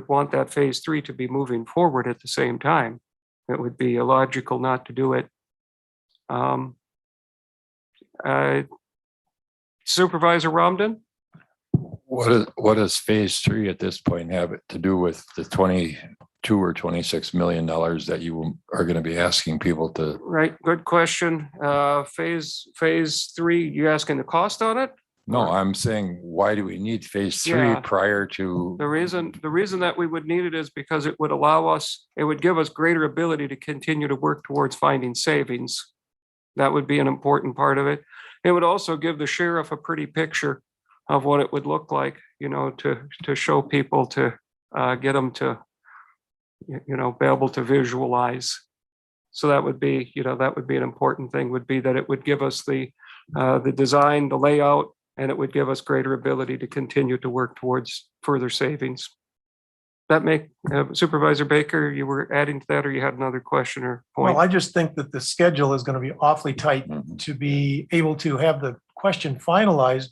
Speaker 1: want that phase 3 to be moving forward at the same time. It would be illogical not to do it. Supervisor Romden?
Speaker 15: What does phase 3 at this point have to do with the 22 or $26 million that you are going to be asking people to?
Speaker 1: Right, good question. Phase 3, you asking the cost on it?
Speaker 15: No, I'm saying, why do we need phase 3
Speaker 1: Yeah.
Speaker 15: prior to?
Speaker 1: The reason that we would need it is because it would it would give us greater ability to continue to work towards finding savings. That would be an important part of it. It would also give the sheriff a pretty picture of what it would look like, you know, to show people, to get them to, you know, be able to visualize. So that would be, you know, that would be an important thing, would be that it would give us the design, the layout, and it would give us greater ability to continue to work towards further savings. That make Supervisor Baker, you were adding to that, or you had another question or point?
Speaker 14: Well, I just think that the schedule is going to be awfully tight to be able to have the question finalized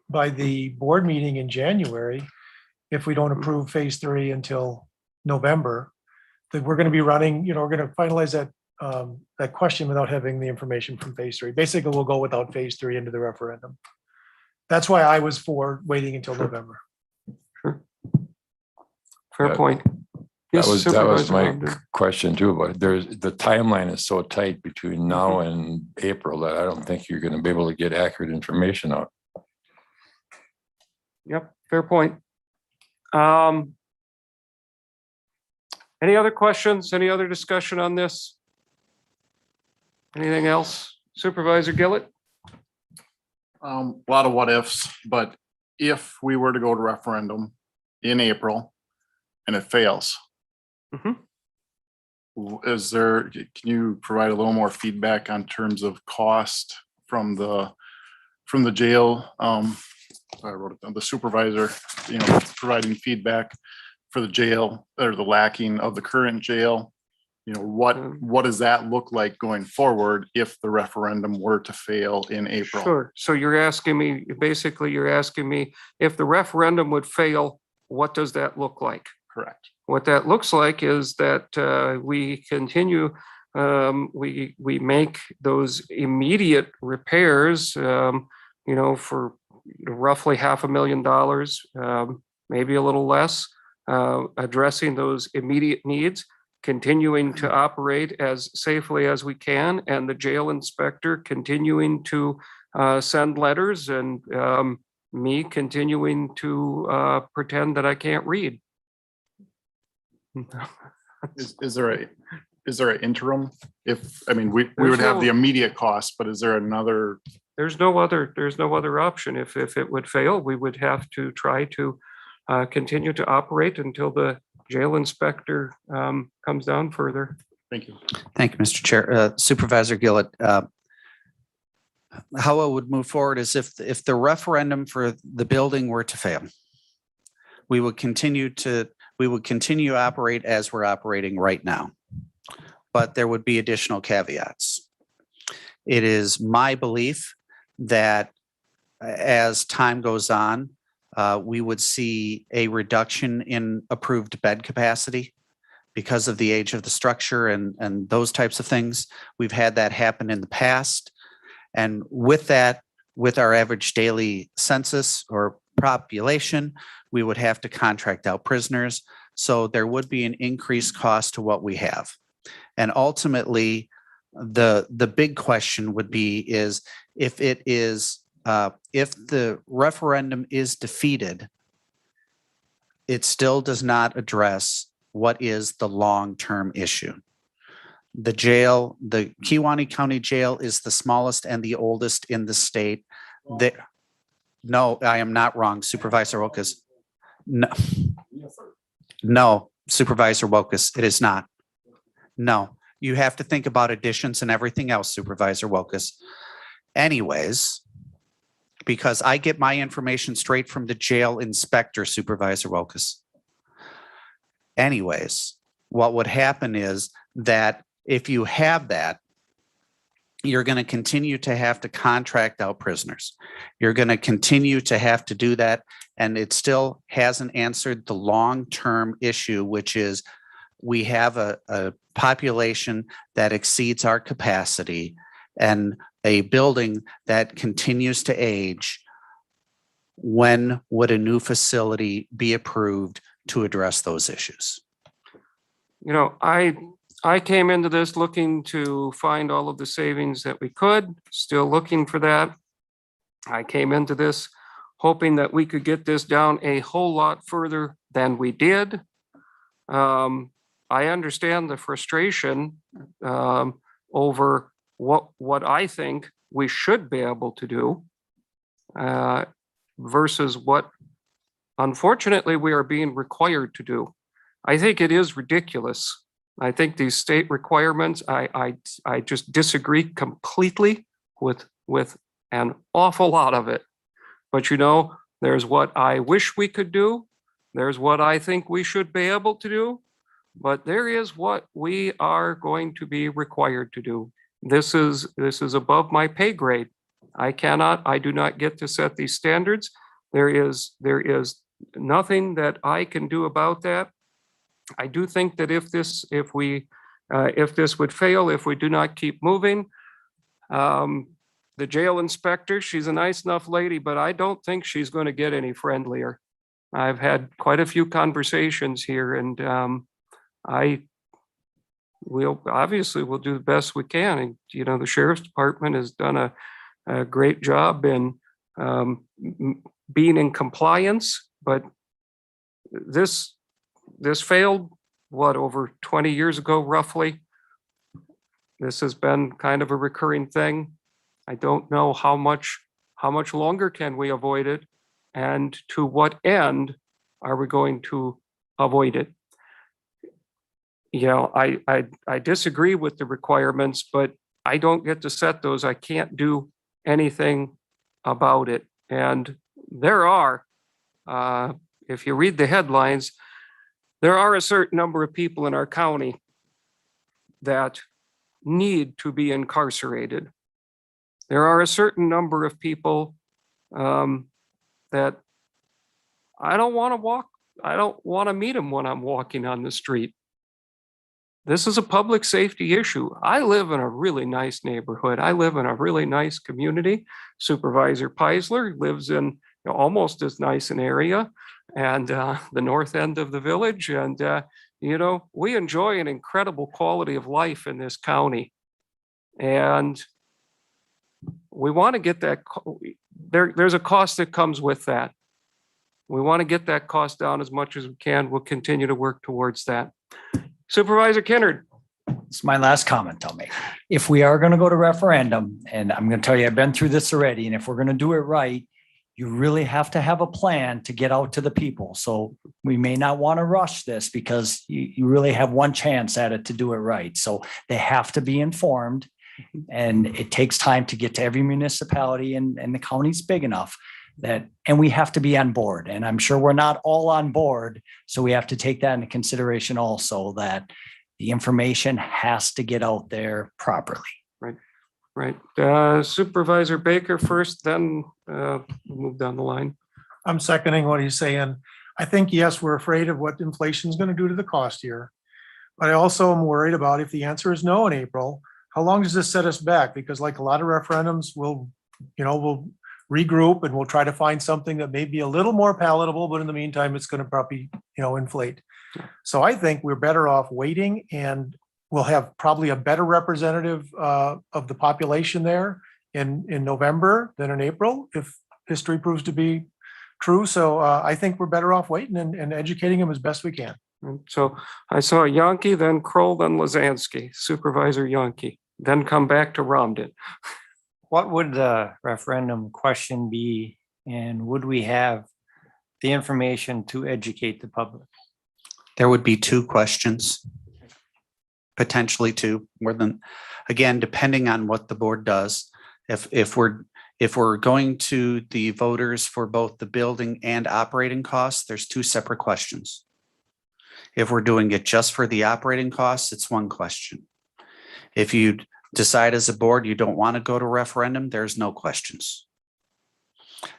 Speaker 14: by the board meeting in January. If we don't approve phase 3 until November, that we're going to be running, we're going to finalize that question without having the information from phase 3. Basically, we'll go without phase 3 into the referendum. That's why I was for waiting until November.
Speaker 1: Fair point.
Speaker 15: That
Speaker 1: Yes,
Speaker 15: was
Speaker 1: Supervisor
Speaker 15: my
Speaker 1: London.
Speaker 15: question too, but the timeline is so tight between now and April that I don't think you're gonna be able to get accurate information out.
Speaker 1: Yep, fair point. Any other questions? Any other discussion on this? Anything else? Supervisor Gillett?
Speaker 5: A lot of what ifs, but if we were to go to referendum in April and it fails, is there, can you provide a little more feedback on terms of cost from the jail? I wrote it down, the supervisor, providing feedback for the jail or the lacking of the current jail. What does that look like going forward if the referendum were to fail in April?
Speaker 1: Sure. So you're asking me if the referendum would fail, what does that look like?
Speaker 5: Correct.
Speaker 1: What that looks like is that we continue, we make those immediate repairs, for roughly $500,000, maybe a little less, addressing those immediate needs, continuing to operate as safely as we can, and the jail inspector continuing to send letters, and me continuing to pretend that I can't read.
Speaker 5: Is there an interim? We would have the immediate cost, but is there another?
Speaker 1: There's no other option. If it would fail, we would have to try to continue to operate until the jail inspector comes down further.
Speaker 5: Thank you.
Speaker 6: Thank you, Mr. Chair. Supervisor Gillett, how I would move forward is if the referendum for the building were to fail, we would continue to operate as we're operating right now, but there would be additional caveats. It is my belief that as time goes on, we would see a reduction in approved bed capacity because of the age of the structure and those types of things. We've had that happen in the past. And with that, with our average daily census or population, we would have to contract out prisoners. So there would be an increased cost to what we have. And ultimately, the big question would be is if the referendum is defeated, it still does not address what is the long-term issue. The jail, the Kewaunee County Jail, is the smallest and the oldest in the state. No, I am not wrong, Supervisor Wokus. No, Supervisor Wokus, it is not. No, you have to think about additions and everything else, Supervisor Wokus. Anyways, because I get my information straight from the jail inspector, Supervisor Wokus. Anyways, what would happen is that if you have that, you're going to continue to have to contract out prisoners. You're going to continue to have to do that. And it still hasn't answered the long-term issue, which is we have a population that exceeds our capacity and a building that continues to age. When would a new facility be approved to address those issues?
Speaker 1: I came into this looking to find all of the savings that we could, still looking for that. I came into this hoping that we could get this down a whole lot further than we did. I understand the frustration over what I think we should be able to do versus what unfortunately we are being required to do. I think it is ridiculous. I think these state requirements, I just disagree completely with an awful lot of it. But there's what I wish we could do. There's what I think we should be able to do. But there is what we are going to be required to do. This is above my pay grade. I do not get to set these standards. There is nothing that I can do about that. I do think that if this would fail, if we do not keep moving, the jail inspector, she's a nice enough lady, but I don't think she's going to get any friendlier. I've had quite a few conversations here, and we'll do the best we can. And, the sheriff's department has done a great job in being in compliance, but this failed, over 20 years ago, roughly. This has been kind of a recurring thing. I don't know how much longer can we avoid it, and to what end are we going to avoid it? I disagree with the requirements, but I don't get to set those. I can't do anything about it. And there are, if you read the headlines, there are a certain number of people in our county that need to be incarcerated. There are a certain number of people that I don't want to meet them when I'm walking on the street. This is a public safety issue. I live in a really nice neighborhood. I live in a really nice community. Supervisor Peisler lives in almost as nice an area, and the north end of the village. And, we enjoy an incredible quality of life in this county. And we want to get that, there's a cost that comes with that. We want to get that cost down as much as we can. We'll continue to work towards that. Supervisor Kinnard.
Speaker 11: It's my last comment I'll make. If we are going to go to referendum, and I'm going to tell you, I've been through this already, and if we're going to do it right, you really have to have a plan to get out to the people. So we may not want to rush this because you really have one chance at it to do it right. So they have to be informed, and it takes time to get to every municipality, and the county's big enough and we have to be on board. And I'm sure we're not all on board. So we have to take that into consideration also, that the information has to get out there properly.
Speaker 1: Right. Supervisor Baker first, then we'll move down the line.
Speaker 14: I'm seconding what he's saying. I think, yes, we're afraid of what inflation is going to do to the cost here. But I also am worried about, if the answer is no in April, how long does this set us back? Because like a lot of referendums, we'll regroup and we'll try to find something that may be a little more palatable, but in the meantime, it's going to probably, inflate. So I think we're better off waiting, and we'll have probably a better representative of the population there in November than in April, if history proves to be true. So I think we're better off waiting and educating them as best we can.
Speaker 1: So I saw Yonke, then Kroll, then Lazansky. Supervisor Yonke, then come back to Romden.
Speaker 7: What would the referendum question be, and would we have the information to educate the public?
Speaker 6: There would be 2 questions, potentially 2, more than, again, depending on what the board does. If we're going to the voters for both the building and operating costs, there's 2 separate questions. If we're doing it just for the operating costs, it's 1 question. If you decide as a board you don't want to go to referendum, there's no questions.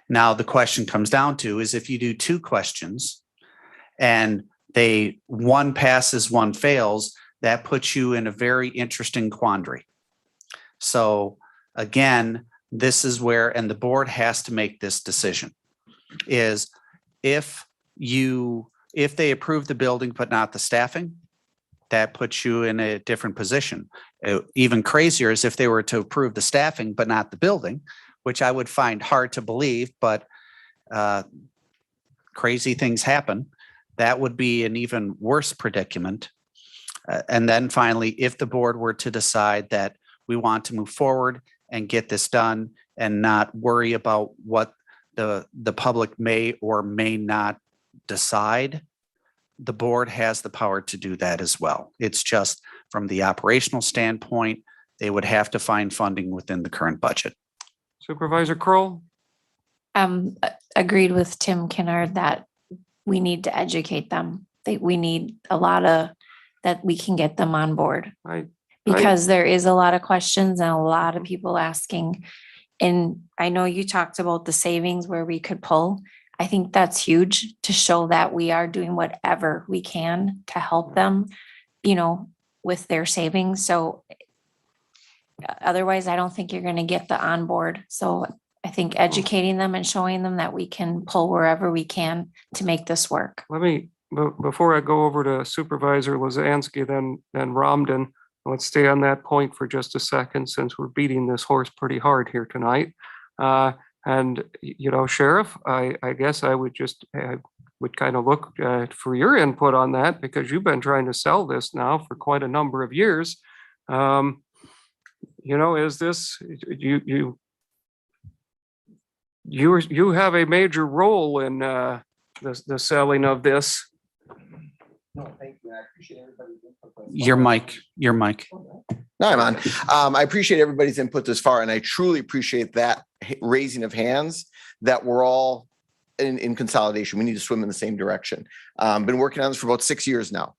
Speaker 6: Now, the question comes down to is, if you do 2 questions and one passes, 1 fails, that puts you in a very interesting quandary. So again, this is where, and the board has to make this decision, is if they approve the building but not the staffing, that puts you in a different position. Even crazier is if they were to approve the staffing but not the building, which I would find hard to believe, but crazy things happen. That would be an even worse predicament. And then finally, if the board were to decide that we want to move forward and get this done and not worry about what the public may or may not decide, the board has the power to do that as well. It's just from the operational standpoint, they would have to find funding within the current budget.
Speaker 1: Supervisor Kroll.
Speaker 8: Agreed with Tim Kinnard that we need to educate them. We need a lot of, that we can get them on board. Because there is a lot of questions and a lot of people asking. And I know you talked about the savings where we could pull. I think that's huge to show that we are doing whatever we can to help them, with their savings. So otherwise, I don't think you're going to get the on board. So I think educating them and showing them that we can pull wherever we can to make this work.
Speaker 1: Let me, before I go over to Supervisor Lazansky, then Ramden, let's stay on that point for just a second, since we're beating this horse pretty hard here tonight. And, Sheriff, I guess I would just, would kind of look for your input on that, because you've been trying to sell this now for quite a number of years. Is this, you have a major role in the selling of this.
Speaker 16: No, thank you. I appreciate everybody's input.
Speaker 6: Your mic.
Speaker 16: No, I'm on. I appreciate everybody's input this far, and I truly appreciate that raising of hands that we're all in consolidation. We need to swim in the same direction. Been working on this for about 6 years now.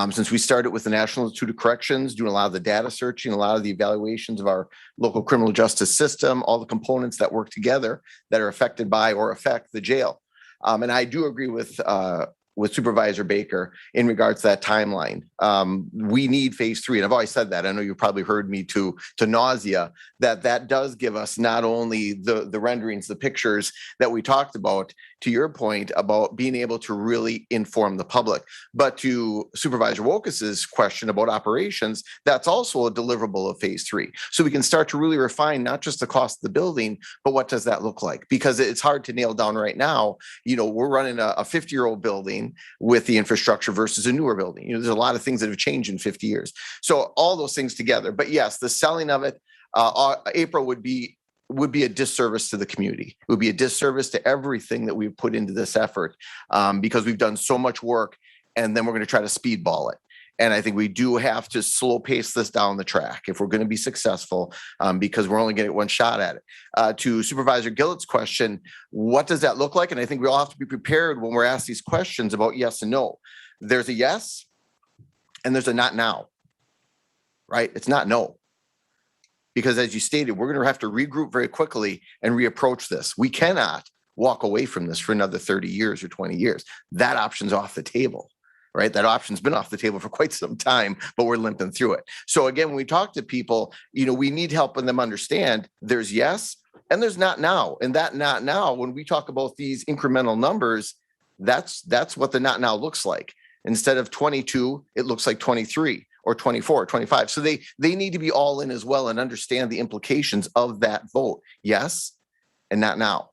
Speaker 16: Since we started with the National Institute of Corrections, doing a lot of the data searching, a lot of the evaluations of our local criminal justice system, all the components that work together that are affected by or affect the jail. And I do agree with Supervisor Baker in regards to that timeline. We need phase 3. And I've always said that. I know you've probably heard me to nausea, that does give us not only the renderings, the pictures that we talked about, to your point about being able to really inform the public, but to Supervisor Wolkes's question about operations, that's also a deliverable of phase 3. So we can start to really refine not just the cost of the building, but what does that look like? Because it's hard to nail down right now. We're running a 50-year-old building with the infrastructure versus a newer building. There's a lot of things that have changed in 50 years. So all those things together. But yes, the selling of it, April would be a disservice to the community. It would be a disservice to everything that we've put into this effort, because we've done so much work, and then we're going to try to speedball it. And I think we do have to slow pace this down the track if we're going to be successful, because we're only going to get one shot at it. To Supervisor Gillett's question, what does that look like? And I think we all have to be prepared when we're asked these questions about yes and no. There's a yes, and there's a not now, right? It's not no. Because as you stated, we're going to have to regroup very quickly and reapproach this. We cannot walk away from this for another 30 years or 20 years. That option's off the table, right? That option's been off the table for quite some time, but we're limping through it. So again, when we talk to people, we need help in them understand there's yes and there's not now. And that not now, when we talk about these incremental numbers, that's what the not now looks like. Instead of 22, it looks like 23. Or 24, or 25. So they need to be all in as well and understand the implications of that vote. Yes, and not now.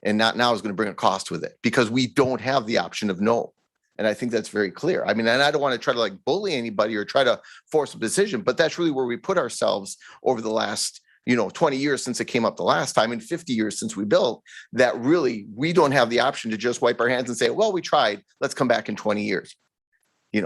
Speaker 16: And not now is going to bring a cost with it, because we don't have the option of no. And I think that's very clear. I mean, and I don't want to try to bully anybody or try to force a decision, but that's really where we put ourselves over the last 20 years since it came up the last time, and 50 years since we built, that really we don't have the option to just wipe our hands and say, well, we tried, let's come back in 20 years.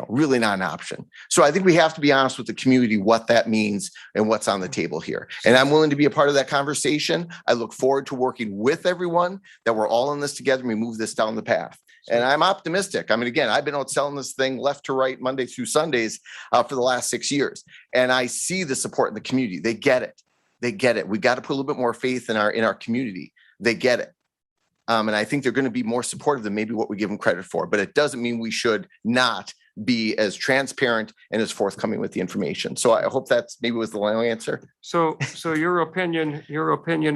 Speaker 16: Really not an option. So I think we have to be honest with the community, what that means and what's on the table here. And I'm willing to be a part of that conversation. I look forward to working with everyone, that we're all in this together and we move this down the path. And I'm optimistic. I mean, again, I've been out selling this thing left to right, Monday through Sundays for the last 6 years. And I see the support in the community. They get it. They get it. We got to put a little bit more faith in our community. They get it. And I think they're going to be more supportive than maybe what we give them credit for. But it doesn't mean we should not be as transparent and as forthcoming with the information. So I hope that's maybe was the long answer.
Speaker 1: So your opinion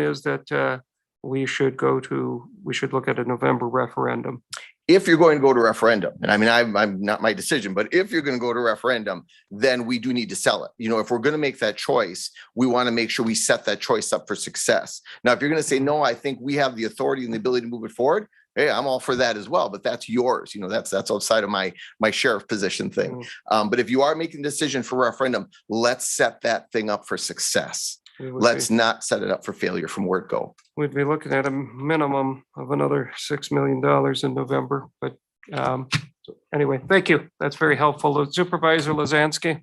Speaker 1: is that we should look at a November referendum.
Speaker 16: If you're going to go to referendum, and I mean, I'm not my decision, but if you're going to go to referendum, then we do need to sell it. If we're going to make that choice, we want to make sure we set that choice up for success. Now, if you're going to say, no, I think we have the authority and the ability to move it forward, hey, I'm all for that as well, but that's yours. That's outside of my sheriff position thing. But if you are making a decision for referendum, let's set that thing up for success. Let's not set it up for failure from word go.
Speaker 1: We'd be looking at a minimum of another $6 million in November. But anyway, thank you. That's very helpful. Supervisor Lazansky.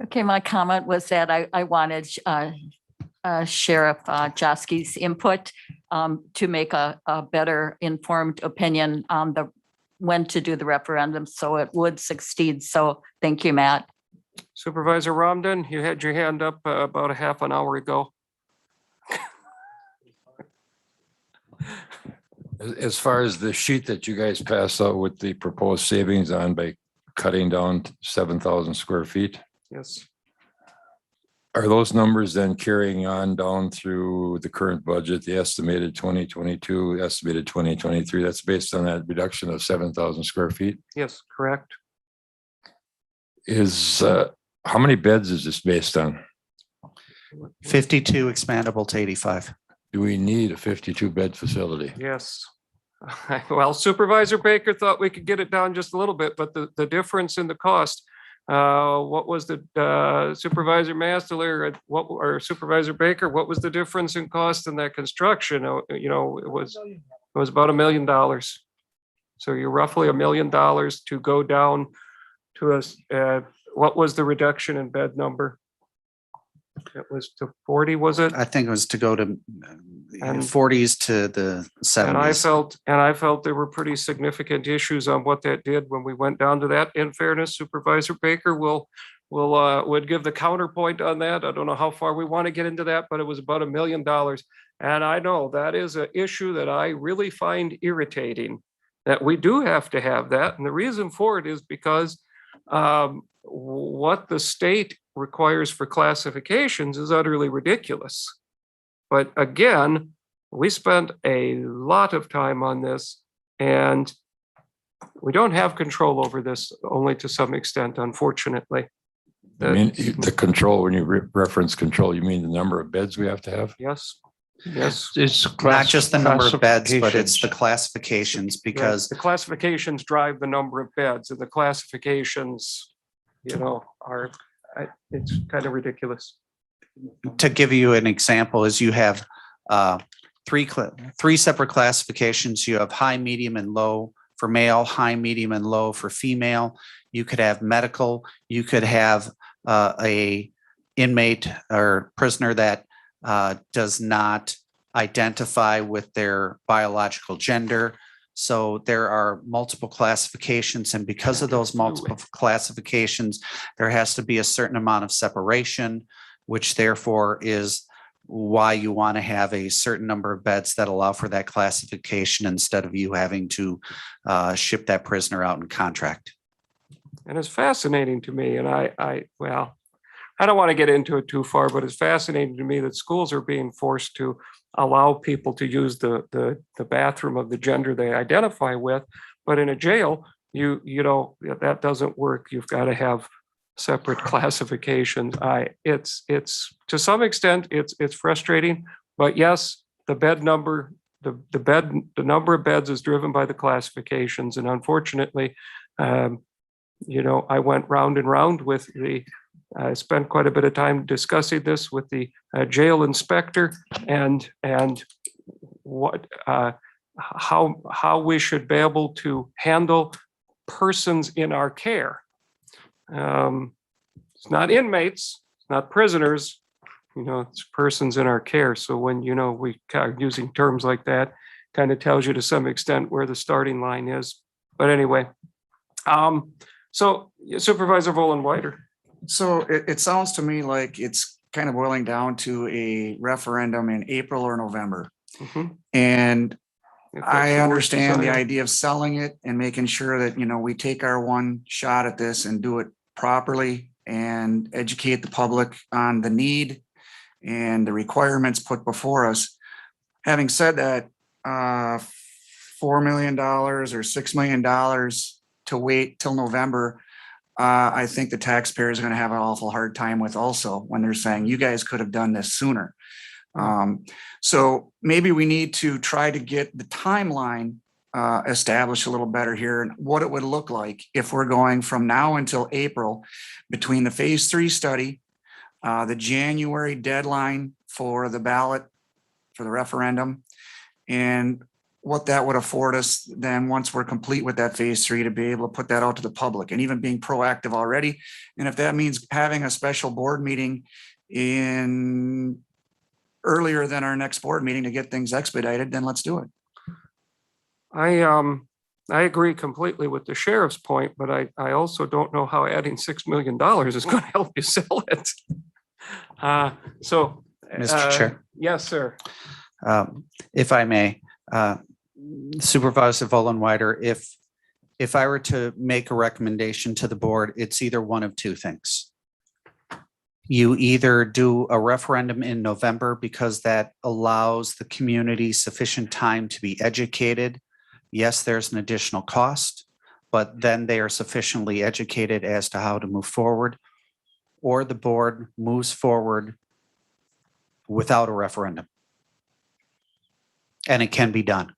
Speaker 3: Okay, my comment was that I wanted Sheriff Joski's input. to make a better informed opinion on when to do the referendum, so it would succeed. So thank you, Matt.
Speaker 1: Supervisor Romden, you had your hand up about a half an hour ago.
Speaker 15: As far as the sheet that you guys passed out with the proposed savings on by cutting down 7,000 square feet,
Speaker 1: Yes.
Speaker 15: are those numbers then carrying on down through the current budget, the estimated 2022, estimated 2023? That's based on that reduction of 7,000 square feet?
Speaker 1: Yes, correct.
Speaker 15: Is, how many beds is this based on?
Speaker 6: 52 expandable to 85.
Speaker 15: Do we need a 52 bed facility?
Speaker 1: Yes. Well, Supervisor Baker thought we could get it down just a little bit, but the difference in the cost, what was the Supervisor Master, or Supervisor Baker, what was the difference in cost in that construction? You know, it was about $1 million. So you're roughly $1 million to go down to us. What was the reduction in bed number? It was to 40, was it?
Speaker 6: I think it was to go to
Speaker 1: And-
Speaker 6: 40s to the 70s.
Speaker 1: And I felt there were pretty significant issues on what that did when we went down to that. In fairness, Supervisor Baker would give the counterpoint on that. I don't know how far we want to get into that, but it was about $1 million. And I know that is an issue that I really find irritating, that we do have to have that. And the reason for it is because what the state requires for classifications is utterly ridiculous. But again, we spent a lot of time on this, and we don't have control over this, only to some extent, unfortunately.
Speaker 15: I mean, the control, when you reference control, you mean the number of beds we have to have?
Speaker 1: Yes, yes.
Speaker 6: It's not just the number of beds, but it's the classifications, because
Speaker 1: The classifications drive the number of beds, and the classifications, you know, it's kind of ridiculous.
Speaker 6: to give you an example, is you have three separate classifications. You have high, medium, and low for male, high, medium, and low for female. You could have medical. You could have a inmate or prisoner that does not identify with their biological gender. So there are multiple classifications, and because of those multiple classifications, there has to be a certain amount of separation, which therefore is why you want to have a certain number of beds that allow for that classification instead of you having to ship that prisoner out in contract.
Speaker 1: And it's fascinating to me, and I don't want to get into it too far, but it's fascinating to me that schools are being forced to allow people to use the bathroom of the gender they identify with, but in a jail, you know, that doesn't work. You've got to have separate classifications. It's to some extent it's frustrating, but yes, the bed number, the number of beds is driven by the classifications, and unfortunately, you know, I went round and round with I spent quite a bit of time discussing this with the jail inspector and what how we should be able to handle persons in our care. It's not inmates, it's not prisoners, you know, it's persons in our care. So when, you know, we are using terms like that, kind of tells you to some extent where the starting line is. But anyway, so Supervisor Vollenweider.
Speaker 12: So it sounds to me like it's kind of boiling down to a referendum in April or November.
Speaker 1: Mhm.
Speaker 12: And
Speaker 1: If that's
Speaker 12: I
Speaker 1: the worst
Speaker 12: understand the
Speaker 1: desire.
Speaker 12: idea of selling it and making sure that, you know, we take our one shot at this and do it properly and educate the public on the need and the requirements put before us. Having said that, $4 million or $6 million to wait till November, I think the taxpayers are going to have an awful hard time with also when they're saying, you guys could have done this sooner. So maybe we need to try to get the timeline established a little better here and what it would look like if we're going from now until April between the phase 3 study, the January deadline for the ballot for the referendum, and what that would afford us then once we're complete with that phase 3 to be able to put that out to the public and even being proactive already. And if that means having a special board meeting in earlier than our next board meeting to get things expedited, then let's do it.
Speaker 1: I agree completely with the sheriff's point, but I also don't know how adding $6 million is going to help you sell it. So.
Speaker 6: Mr. Chair.
Speaker 1: Yes, sir.
Speaker 6: If I may, Supervisor Vollenweider, if I were to make a recommendation to the board, it's either one of two things. You either do a referendum in November because that allows the community sufficient time to be educated. Yes, there's an additional cost, but then they are sufficiently educated as to how to move forward. Or the board moves forward without a referendum. And it can be done.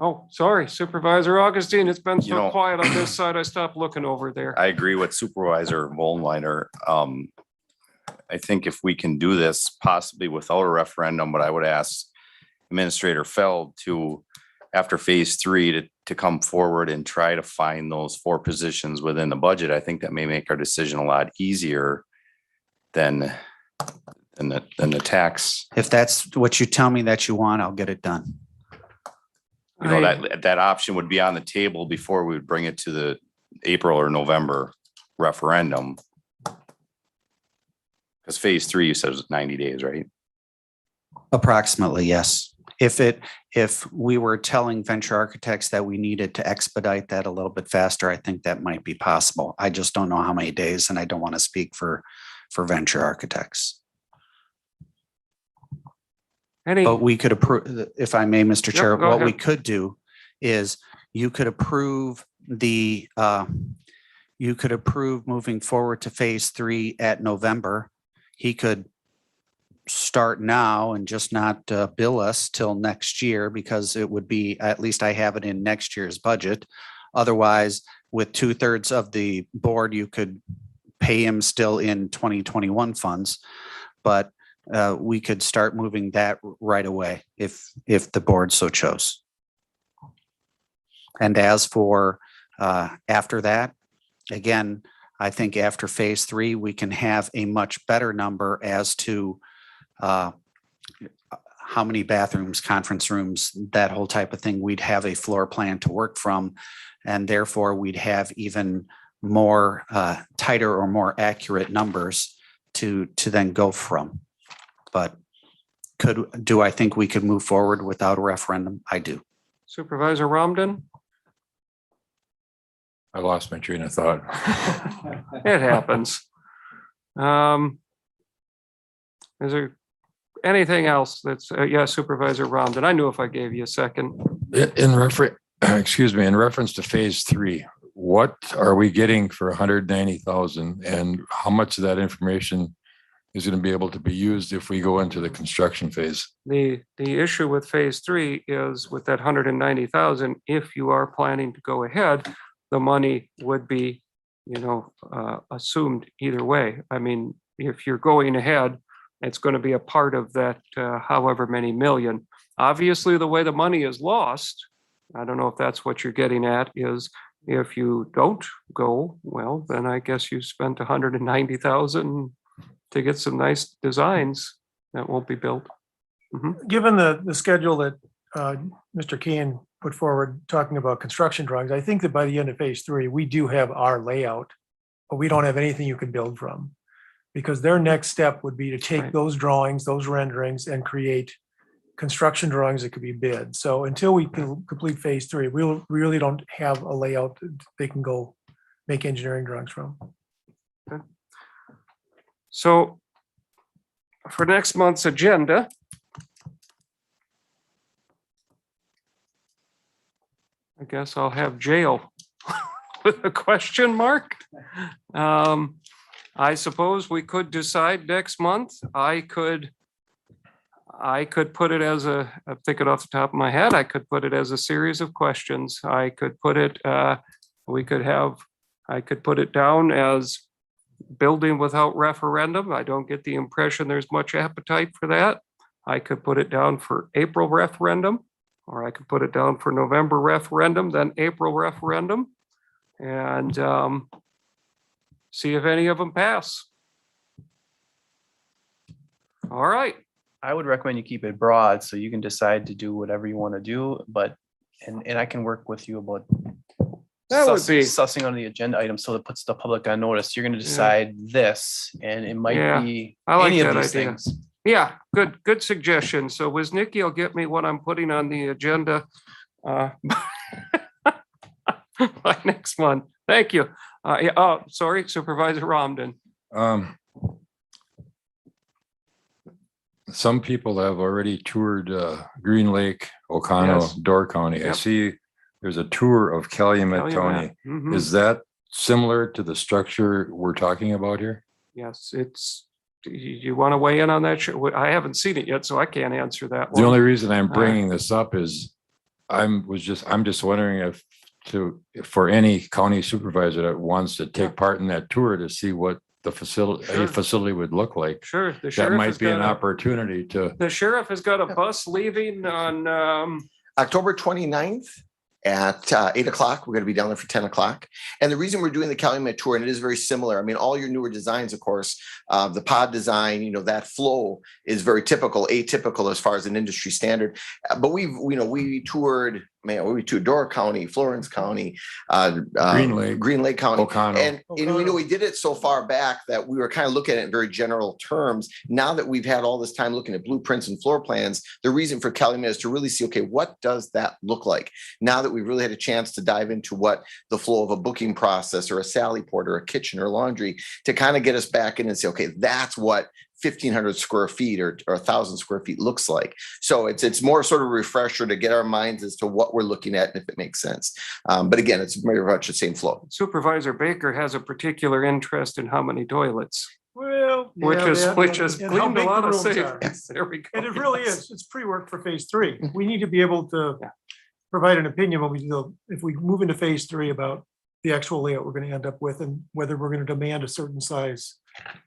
Speaker 1: Oh, sorry, Supervisor Augustine, it's been
Speaker 17: You
Speaker 1: so
Speaker 17: know-
Speaker 1: quiet on this side, I stopped looking over there.
Speaker 17: I agree with Supervisor Vollenweider. I think if we can do this possibly without a referendum, but I would ask Administrator Feld to, after phase 3, to come forward and try to find those 4 positions within the budget. I think that may make our decision a lot easier than the tax.
Speaker 6: If that's what you tell me that you want, I'll get it done.
Speaker 17: You know, that option would be on the table before we would bring it to the April or November referendum. Because phase 3, you said, was 90 days, right?
Speaker 6: Approximately, yes. If we were telling Venture Architects that we needed to expedite that a little bit faster, I think that might be possible. I just don't know how many days, and I don't want to speak for Venture Architects. But we could approve, if I may, Mr. Chair,
Speaker 1: go
Speaker 6: what we
Speaker 1: ahead.
Speaker 6: could do is you could approve moving forward to phase 3 at November. He could start now and just not bill us till next year, because it would be, at least I have it in next year's budget. Otherwise, with 2/3 of the board, you could pay him still in 2021 funds. But we could start moving that right away if the board so chose. And as for after that, again, I think after phase 3, we can have a much better number as to how many bathrooms, conference rooms, that whole type of thing. We'd have a floor plan to work from, and therefore we'd have even more tighter or more accurate numbers to then go from. But do I think we could move forward without a referendum? I do.
Speaker 1: Supervisor Ramden?
Speaker 15: I lost my train of thought.
Speaker 1: It happens. Is there anything else that's, yeah, Supervisor Ramden, I knew if I gave you a second.
Speaker 15: In reference, excuse me, in reference to phase 3, what are we getting for 190,000, and how much of that information is going to be able to be used if we go into the construction phase?
Speaker 1: The issue with phase 3 is with that 190,000, if you are planning to go ahead, the money would be, assumed either way. I mean, if you're going ahead, it's going to be a part of that however many million. Obviously, the way the money is lost, I don't know if that's what you're getting at, is if you don't go, well, then I guess you spent 190,000 to get some nice designs that won't be built.
Speaker 14: Given the schedule that Mr. Kean put forward, talking about construction drawings, I think that by the end of phase 3, we do have our layout, but we don't have anything you can build from. Because their next step would be to take those drawings, those renderings, and create construction drawings that could be bid. So until we can complete phase 3, we really don't have a layout that they can go make engineering drawings from.
Speaker 1: Okay. So for next month's agenda, I guess I'll have jail with a question mark. I suppose we could decide next month. I could put it as I'm thinking off the top of my head, I could put it as a series of questions. I could put it, I could put it down as building without referendum. I don't get the impression there's much appetite for that. I could put it down for April referendum, or I could put it down for November referendum, then April referendum. And See if any of them pass. All right.
Speaker 18: I would recommend you keep it broad so you can decide to do whatever you want to do, but, and I can work with you about
Speaker 1: That would be,
Speaker 18: sussing on the agenda item so it puts the public on notice. You're going to decide this, and it might
Speaker 1: Yeah,
Speaker 18: be
Speaker 1: I like
Speaker 18: any of
Speaker 1: that
Speaker 18: these
Speaker 1: idea.
Speaker 18: things.
Speaker 1: yeah, good suggestion. So Woznicki will get me what I'm putting on the agenda by next month. Thank you. Yeah, oh, sorry, Supervisor Romden.
Speaker 15: Some people have already toured Green Lake, Oconto,
Speaker 1: Yes.
Speaker 15: Door County. I
Speaker 1: Yep.
Speaker 15: see there's a tour of Calumet County.
Speaker 1: Mhm.
Speaker 15: Is that similar to the structure we're talking about here?
Speaker 1: Yes, it's, you want to weigh in on that? I haven't seen it yet, so I can't answer that
Speaker 15: The
Speaker 1: one.
Speaker 15: only reason I'm bringing this up is I'm just wondering for any county supervisor that wants to take part in that tour to see what the facility,
Speaker 1: Sure.
Speaker 15: a facility would look like.
Speaker 1: Sure, the
Speaker 15: That
Speaker 1: sheriff
Speaker 15: might
Speaker 1: has
Speaker 15: be an
Speaker 1: got a,
Speaker 15: opportunity to,
Speaker 1: the sheriff has got a bus leaving on,
Speaker 16: October 29th at 8 o'clock. We're going to be down there for 10 o'clock. And the reason we're doing the Calumet tour, and it is very similar. I mean, all your newer designs, of course, the pod design, that flow is very typical, atypical as far as an industry standard. But we toured, we toured Door County, Florence County, Green Lake County.
Speaker 15: Oconto.
Speaker 16: And we did it so far back that we were kind of looking at it in very general terms. Now that we've had all this time looking at blueprints and floor plans, the reason for Calumet is to really see, okay, what does that look like? Now that we've really had a chance to dive into what the flow of a booking process or a Sally port or a kitchen or laundry, to kind of get us back in and say, okay, that's what 1,500 square feet or 1,000 square feet looks like. So it's more sort of a refresher to get our minds as to what we're looking at and if it makes sense. But again, it's very much the same flow.
Speaker 1: Supervisor Baker has a particular interest in how many toilets,
Speaker 14: Well.
Speaker 1: which
Speaker 14: yeah,
Speaker 1: is
Speaker 14: that- and how
Speaker 1: cleaned a
Speaker 14: big
Speaker 1: lot
Speaker 14: the
Speaker 1: of
Speaker 14: rooms are.
Speaker 1: savings. There we go.
Speaker 14: And it really is. It's pre-work for phase three. We need to be able to provide an opinion when we do, if we move into phase three about the actual layout we're going to end up with and whether we're going to demand a certain size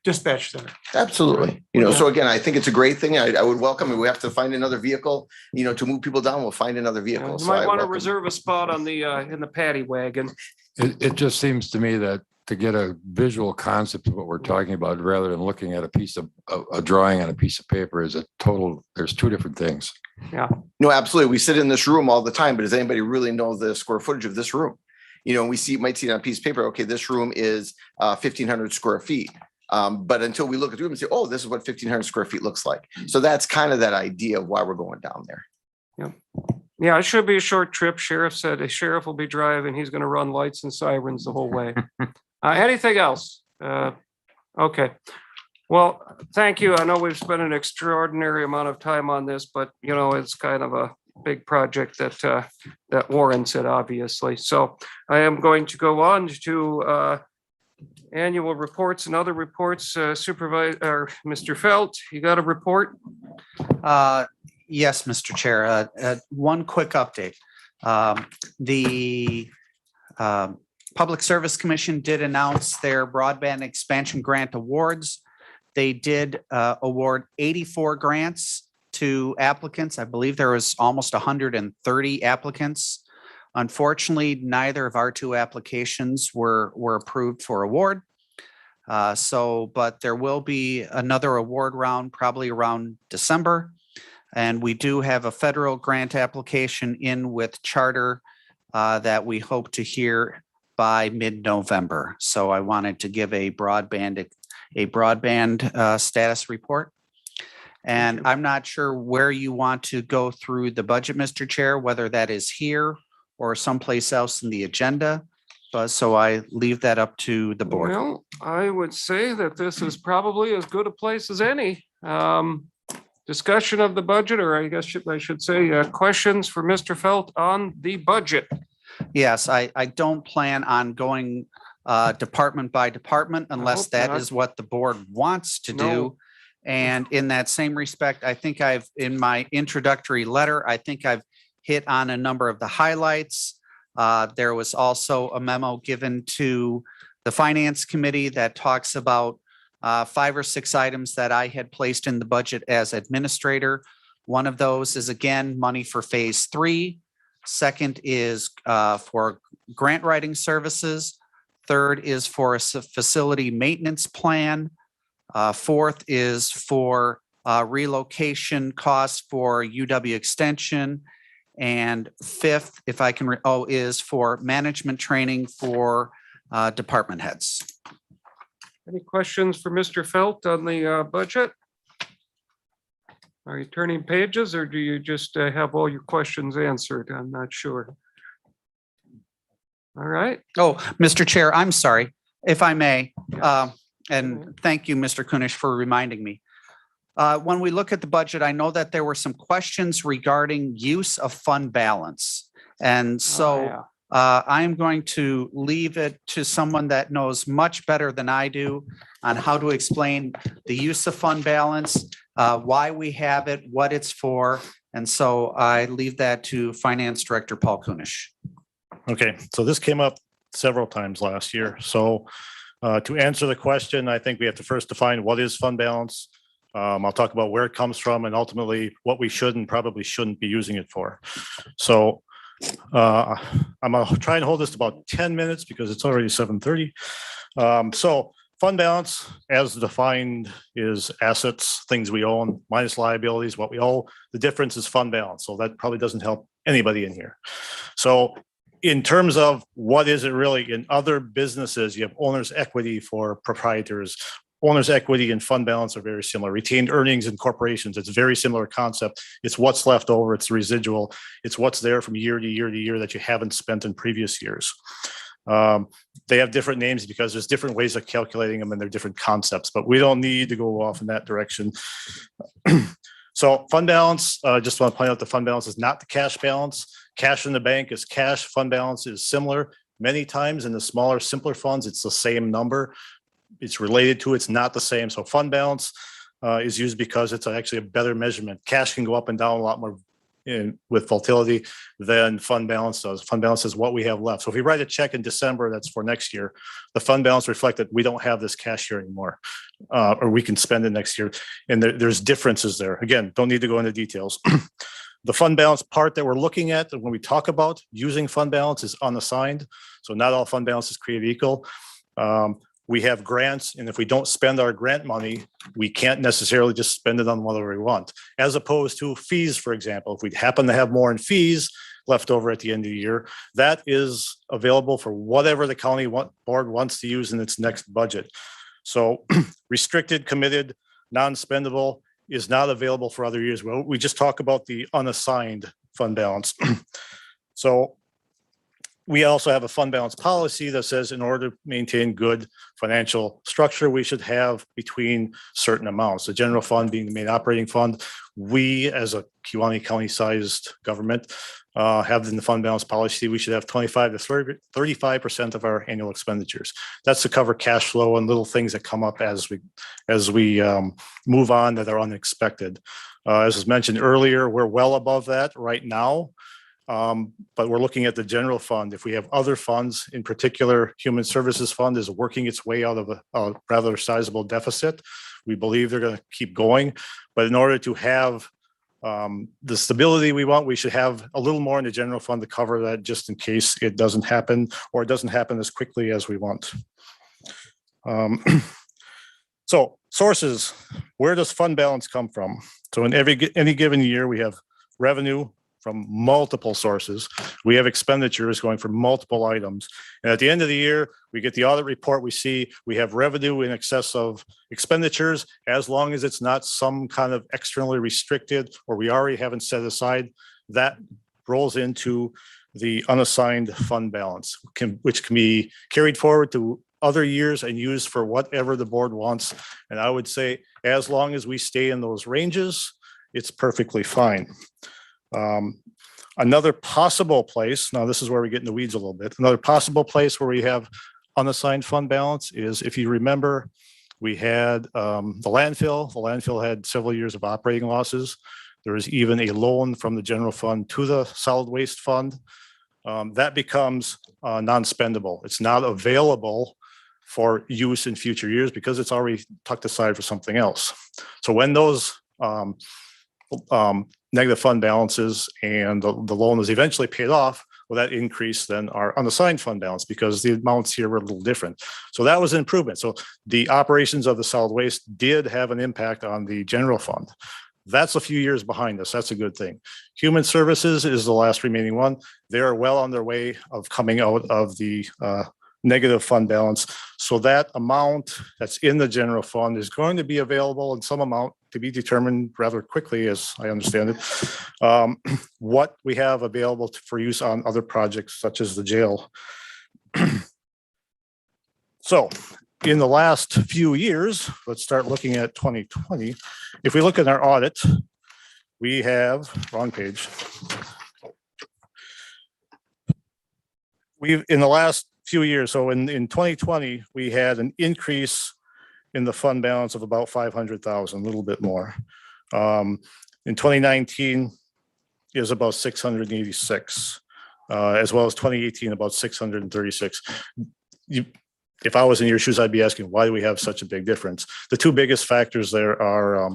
Speaker 14: dispatch center.
Speaker 16: Absolutely. So again, I think it's a great thing. I would welcome it. We have to find another vehicle, to move people down. We'll find another vehicle.
Speaker 1: You
Speaker 16: So
Speaker 1: might
Speaker 16: I
Speaker 1: want to
Speaker 16: welcome-
Speaker 1: reserve a spot on the, in the paddy wagon.
Speaker 15: it just seems to me that to get a visual concept of what we're talking about, rather than looking at a drawing on a piece of paper, there's two different things.
Speaker 1: Yeah.
Speaker 16: No, absolutely. We sit in this room all the time, but does anybody really know the square footage of this room? We might see it on a piece of paper. Okay, this room is 1,500 square feet. But until we look at the room and say, oh, this is what 1,500 square feet looks like. So that's kind of that idea of why we're going down there.
Speaker 1: Yeah, it should be a short trip. Sheriff said a sheriff will be driving. He's going to run lights and sirens the whole way. Anything else? Okay. Well, thank you. I know we've spent an extraordinary amount of time on this, but it's kind of a big project that warrants it, obviously. So I am going to go on to annual reports and other reports. Supervisor, Mr. Felt, you got a report?
Speaker 6: Yes, Mr. Chair. One quick update. The Public Service Commission did announce their broadband expansion grant awards. They did award 84 grants to applicants. I believe there was almost 130 applicants. Unfortunately, neither of our two applications were approved for award. But there will be another award round probably around December. And we do have a federal grant application in with Charter that we hope to hear by mid-November. So I wanted to give a broadband status report. And I'm not sure where you want to go through the budget, Mr. Chair, whether that is here or someplace else in the agenda. But so I leave that up to the board.
Speaker 1: Well, I would say that this is probably as good a place as any. Discussion of the budget, or I guess I should say questions for Mr. Felt on the budget.
Speaker 6: Yes, I don't plan on going department by department unless
Speaker 1: hope
Speaker 6: that
Speaker 1: not.
Speaker 6: is what the board wants to do.
Speaker 1: No.
Speaker 6: And in that same respect, I think in my introductory letter, I think I've hit on a number of the highlights. There was also a memo given to the Finance Committee that talks about 5 or 6 items that I had placed in the budget as administrator. One of those is, again, money for phase 3. Second is for grant writing services. Third is for a facility maintenance plan. Fourth is for relocation costs for UW Extension. And fifth, if I can, is for management training for department heads.
Speaker 1: Any questions for Mr. Felt on the budget? Are you turning pages or do you just have all your questions answered? I'm not sure. All right.
Speaker 6: Oh, Mr. Chair, I'm sorry, if I may. And thank you, Mr. Kunish, for reminding me. When we look at the budget, I know that there were some questions regarding use of fund balance. And so I'm going to leave it to someone that knows much better than I do on how to explain the use of fund balance, why we have it, what it's for. And so I leave that to Finance Director Paul Kunish.
Speaker 19: Okay, so this came up several times last year. So to answer the question, I think we have to first define what is fund balance. I'll talk about where it comes from and ultimately what we should and probably shouldn't be using it for. So I'm gonna try and hold this to about 10 minutes because it's already 7:30. So fund balance as defined is assets, things we own minus liabilities, what we owe. The difference is fund balance. So that probably doesn't help anybody in here. So in terms of what is it really in other businesses, you have owner's equity for proprietors. Owner's equity and fund balance are very similar. Retained earnings in corporations, it's a very similar concept. It's what's left over, it's residual. It's what's there from year to year to year that you haven't spent in previous years. They have different names because there's different ways of calculating them and they're different concepts, but we don't need to go off in that direction. So fund balance, just want to point out the fund balance is not the cash balance. Cash in the bank is cash. Fund balance is similar. Many times in the smaller, simpler funds, it's the same number. It's related to, it's not the same. So fund balance is used because it's actually a better measurement. Cash can go up and down a lot more with volatility than fund balance does. Fund balance is what we have left. So if we write a check in December, that's for next year. The fund balance reflects that we don't have this cash here anymore, or we can spend it next year. And there's differences there. Again, don't need to go into details. The fund balance part that we're looking at when we talk about using fund balance is unassigned. So not all fund balance is created equal. We have grants, and if we don't spend our grant money, we can't necessarily just spend it on whatever we want. As opposed to fees, for example, if we happen to have more in fees left over at the end of the year, that is available for whatever the county board wants to use in its next budget. So restricted, committed, non-spendable is not available for other years. Well, we just talk about the unassigned fund balance. So we also have a fund balance policy that says in order to maintain good financial structure, we should have between certain amounts. The general fund being the main operating fund. We, as a Kewaunee County sized government, have in the fund balance policy, we should have 25 to 35% of our annual expenditures. That's to cover cash flow and little things that come up as we move on that are unexpected. As was mentioned earlier, we're well above that right now. But we're looking at the general fund. If we have other funds, in particular, Human Services Fund is working its way out of a rather sizable deficit. We believe they're going to keep going, but in order to have the stability we want, we should have a little more in the general fund to cover that just in case it doesn't happen or it doesn't happen as quickly as we want. So sources, where does fund balance come from? So in any given year, we have revenue from multiple sources. We have expenditures going for multiple items. And at the end of the year, we get the audit report, we see we have revenue in excess of expenditures, as long as it's not some kind of externally restricted or we already haven't set aside, that rolls into the unassigned fund balance, which can be carried forward to other years and used for whatever the board wants. And I would say, as long as we stay in those ranges, it's perfectly fine. Another possible place, now this is where we get in the weeds a little bit. Another possible place where we have unassigned fund balance is, if you remember, we had the landfill. The landfill had several years of operating losses. There is even a loan from the general fund to the solid waste fund. That becomes non-spendable. It's not available for use in future years because it's already tucked aside for something else. So when those negative fund balances and the loan is eventually paid off, Well, that increased then our unassigned fund balance because the amounts here were a little different. So that was an improvement. So the operations of the solid waste did have an impact on the general fund. That's a few years behind us. That's a good thing. Human services is the last remaining one. They are well on their way of coming out of the negative fund balance. So that amount that's in the general fund is going to be available in some amount to be determined rather quickly, as I understand it. What we have available for use on other projects such as the jail. So in the last few years, let's start looking at 2020. If we look at our audit, we have, wrong page. We've, in the last few years, so in 2020, we had an increase in the fund balance of about 500,000, a little bit more. In 2019 is about 686, as well as 2018, about 636. If I was in your shoes, I'd be asking, why do we have such a big difference? The two biggest factors there are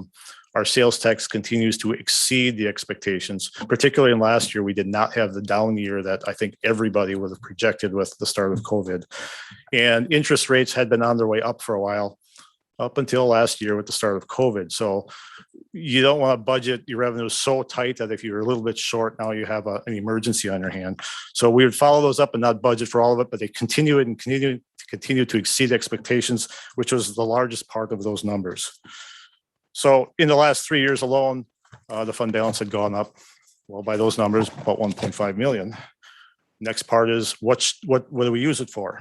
Speaker 19: our sales tax continues to exceed the expectations. Particularly in last year, we did not have the down year that I think everybody would have projected with the start of COVID. And interest rates had been on their way up for a while, up until last year with the start of COVID. So you don't want to budget your revenues so tight that if you're a little bit short, now you have an emergency on your hand. So we would follow those up and not budget for all of it, but they continue to exceed expectations, which was the largest part of those numbers. So in the last 3 years alone, the fund balance had gone up, well, by those numbers, about 1.5 million. Next part is what do we use it for?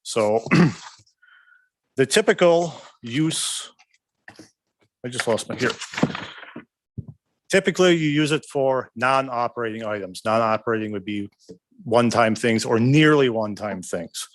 Speaker 19: So the typical use, I just lost my here. Typically, you use it for non-operating items. Non-operating would be one-time things or nearly one-time things.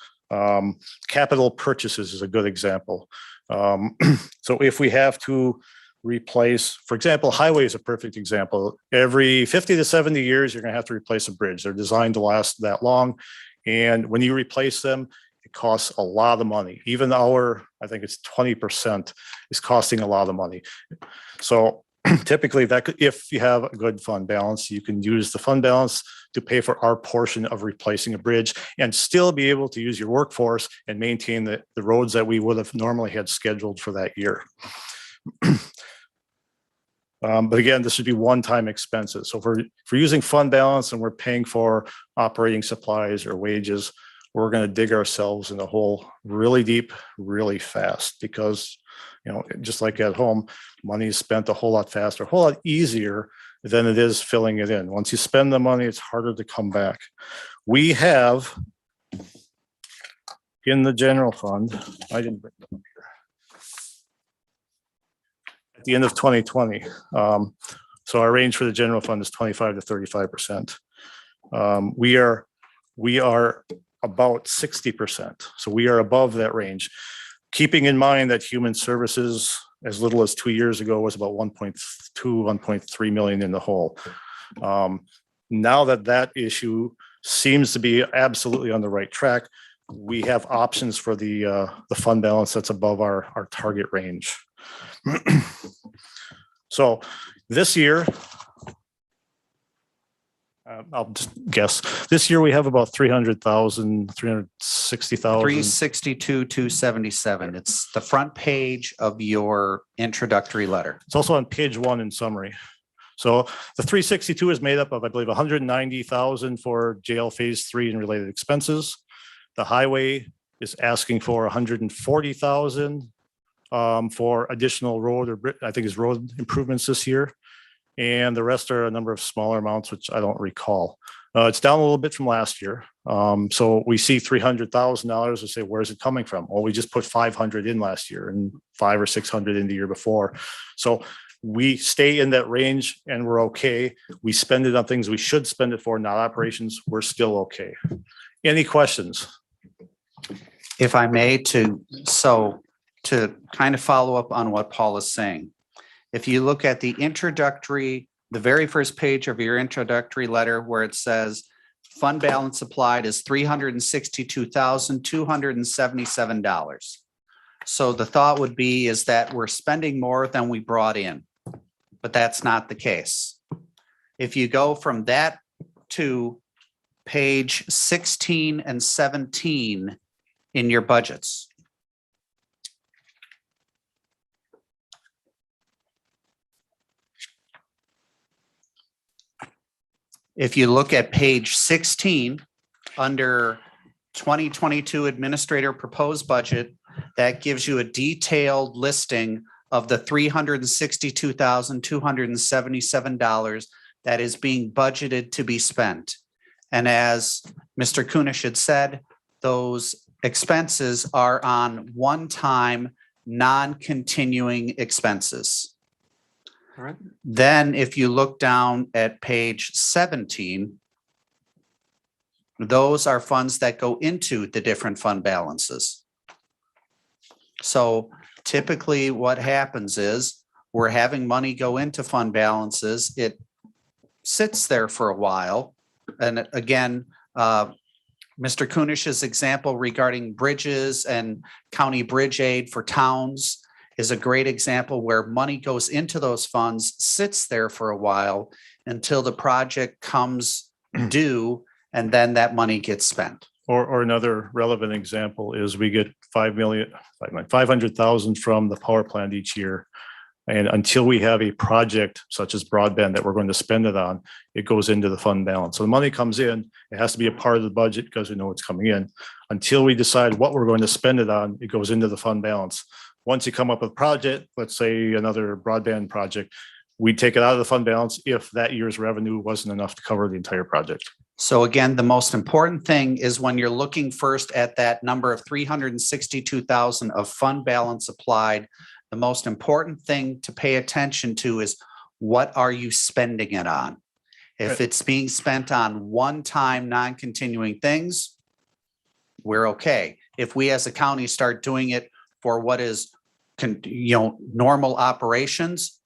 Speaker 19: Capital purchases is a good example. So if we have to replace, for example, highway is a perfect example. Every 50 to 70 years, you're going to have to replace a bridge. They're designed to last that long. And when you replace them, it costs a lot of money. Even I think it's 20% is costing a lot of money. So typically if you have a good fund balance, you can use the fund balance to pay for our portion of replacing a bridge and still be able to use your workforce and maintain the roads that we would have normally had scheduled for that year. But again, this would be one-time expenses. So if we're using fund balance and we're paying for operating supplies or wages, we're going to dig ourselves in the hole really deep, really fast, because, just like at home, money is spent a whole lot faster, a whole lot easier than it is filling it in. Once you spend the money, it's harder to come back. We have in the general fund, I didn't bring them up here. At the end of 2020, so our range for the general fund is 25 to 35%. We are about 60%. So we are above that range. Keeping in mind that human services, as little as 2 years ago, was about 1.2, 1.3 million in the hole. Now that issue seems to be absolutely on the right track, we have options for the fund balance that's above our target range. So this year, I'll just guess. This year we have about 300,000, 360,000.
Speaker 6: 362, 277. It's the front page of your introductory letter.
Speaker 19: It's also on page 1 in summary. So the 362 is made up of, I believe, 190,000 for jail phase 3 and related expenses. The highway is asking for 140,000 for additional road road improvements this year. And the rest are a number of smaller amounts, which I don't recall. It's down a little bit from last year. So we see $300,000 to say, where's it coming from? Well, we just put 500 in last year and 500 or 600 in the year before. So we stay in that range and we're okay. We spend it on things we should spend it for, not operations. We're still okay. Any questions?
Speaker 6: If I may, to kind of follow up on what Paul is saying. If you look at the very first page of your introductory letter where it says fund balance applied is $362,277. So the thought would be is that we're spending more than we brought in, but that's not the case. If you go from that to page 16 and 17 in your budgets. If you look at page 16, under 2022 Administrator Proposed Budget, that gives you a detailed listing of the $362,277 that is being budgeted to be spent. And as Mr. Kunish had said, those expenses are on one-time, non-continuing expenses.
Speaker 1: All right.
Speaker 6: Then if you look down at page 17, those are funds that go into the different fund balances. So typically what happens is we're having money go into fund balances. It sits there for a while. And again, Mr. Kunish's example regarding bridges and county bridge aid for towns is a great example where money goes into those funds, sits there for a while until the project comes due, and then that money gets spent.
Speaker 19: Or another relevant example is we get 500,000 from the power plant each year. And until we have a project such as broadband that we're going to spend it on, it goes into the fund balance. So the money comes in, it has to be a part of the budget because we know it's coming in. Until we decide what we're going to spend it on, it goes into the fund balance. Once you come up with a project, let's say another broadband project, we take it out of the fund balance if that year's revenue wasn't enough to cover the entire project.
Speaker 6: So again, the most important thing is when you're looking first at that number of 362,000 of fund balance applied, the most important thing to pay attention to is what are you spending it on? If it's being spent on one-time non-continuing things, we're okay. If we as a county start doing it for what is, normal operations,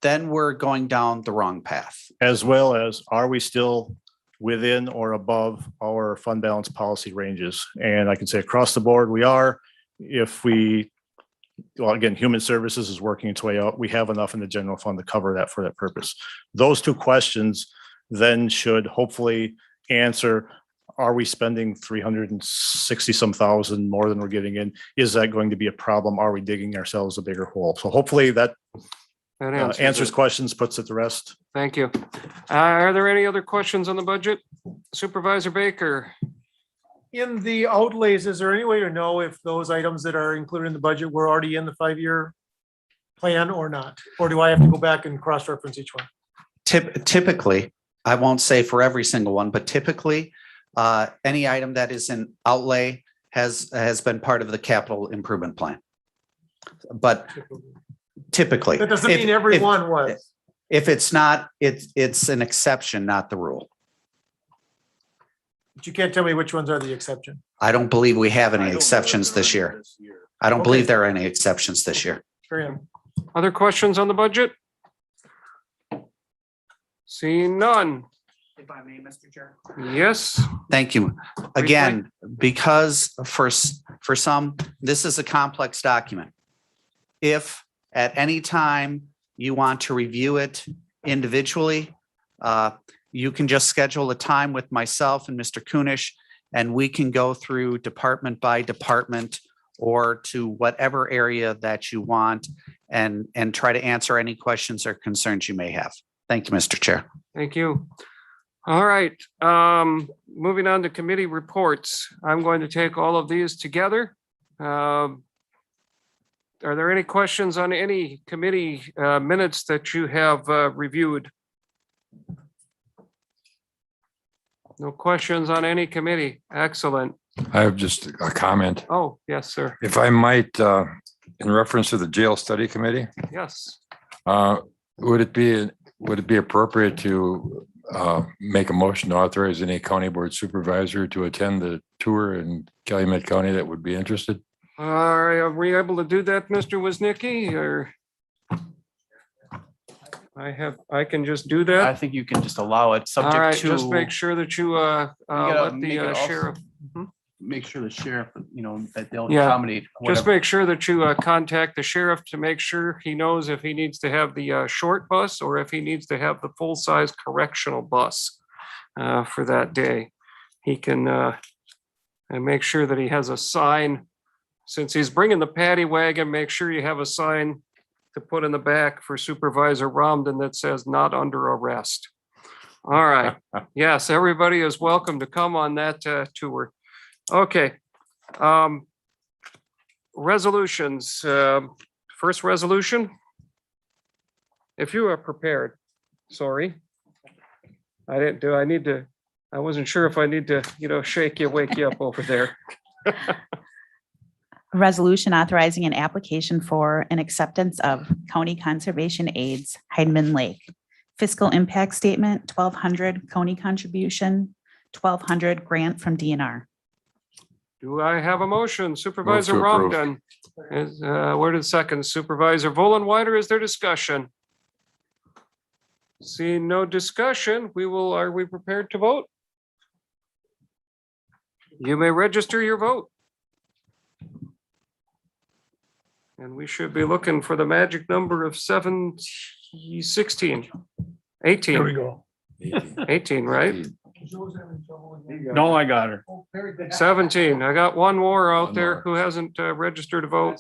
Speaker 6: then we're going down the wrong path.
Speaker 19: As well as, are we still within or above our fund balance policy ranges? And I can say across the board, we are. If we, well, again, human services is working its way out. We have enough in the general fund to cover that for that purpose. Those two questions then should hopefully answer, are we spending 360 some thousand more than we're getting in? Is that going to be a problem? Are we digging ourselves a bigger hole? So hopefully that answers questions, puts it to rest.
Speaker 1: Thank you. Are there any other questions on the budget? Supervisor Baker?
Speaker 14: In the outlays, is there any way to know if those items that are included in the budget were already in the 5-year plan or not? Or do I have to go back and cross-reference each one?
Speaker 6: Typically, I won't say for every single one, but typically, any item that is in outlay has been part of the capital improvement plan. But typically.
Speaker 14: That doesn't mean every one was.
Speaker 6: If it's not, it's an exception, not the rule.
Speaker 14: But you can't tell me which ones are the exception.
Speaker 6: I don't believe we have any exceptions this year. I don't believe there are any exceptions this year.
Speaker 1: Other questions on the budget? Seeing none.
Speaker 6: If I may, Mr. Chair.
Speaker 1: Yes.
Speaker 6: Thank you. Again, because for some, this is a complex document. If at any time you want to review it individually, you can just schedule a time with myself and Mr. Kunish, and we can go through department by department or to whatever area that you want and try to answer any questions or concerns you may have. Thank you, Mr. Chair.
Speaker 1: Thank you. All right. Moving on to committee reports. I'm going to take all of these together. Are there any questions on any committee minutes that you have reviewed? No questions on any committee. Excellent.
Speaker 15: I have just a comment.
Speaker 1: Oh, yes, sir.
Speaker 15: If I might, in reference to the jail study committee,
Speaker 1: Yes.
Speaker 15: would it be appropriate to make a motion to authorize any county board supervisor to attend the tour in Calumet County that would be interested?
Speaker 1: Are we able to do that, Mr. Woznicki, or? I can just do that?
Speaker 18: I think you can just allow it,
Speaker 1: All right,
Speaker 18: subject to.
Speaker 1: just make sure that you let the sheriff.
Speaker 18: Make sure the sheriff, that they'll
Speaker 1: Yeah,
Speaker 18: accommodate.
Speaker 1: just
Speaker 18: whatever.
Speaker 1: make sure that you contact the sheriff to make sure he knows if he needs to have the short bus or if he needs to have the full-size correctional bus. for that day. He can and make sure that he has a sign. Since he's bringing the paddy wagon, make sure you have a sign to put in the back for Supervisor Romden that says not under arrest. All right. Yes, everybody is welcome to come on that tour. Okay. Resolutions. First resolution. If you are prepared, sorry. I wasn't sure if I need to, shake you, wake you up over there.
Speaker 2: A resolution authorizing an application for an acceptance of county conservation aids, Heidemann Lake. Fiscal impact statement, 1,200 county contribution, 1,200 grant from DNR.
Speaker 1: Do I have a motion? Supervisor
Speaker 15: Move to approve.
Speaker 1: Romden. Is, where did second? Supervisor Vollenweider, is there discussion? Seeing no discussion, are we prepared to vote? You may register your vote. And we should be looking for the magic number of 18.
Speaker 10: There we go.
Speaker 1: 18, right?
Speaker 10: No, I got her.
Speaker 1: 17. I got one more out there who hasn't registered to vote.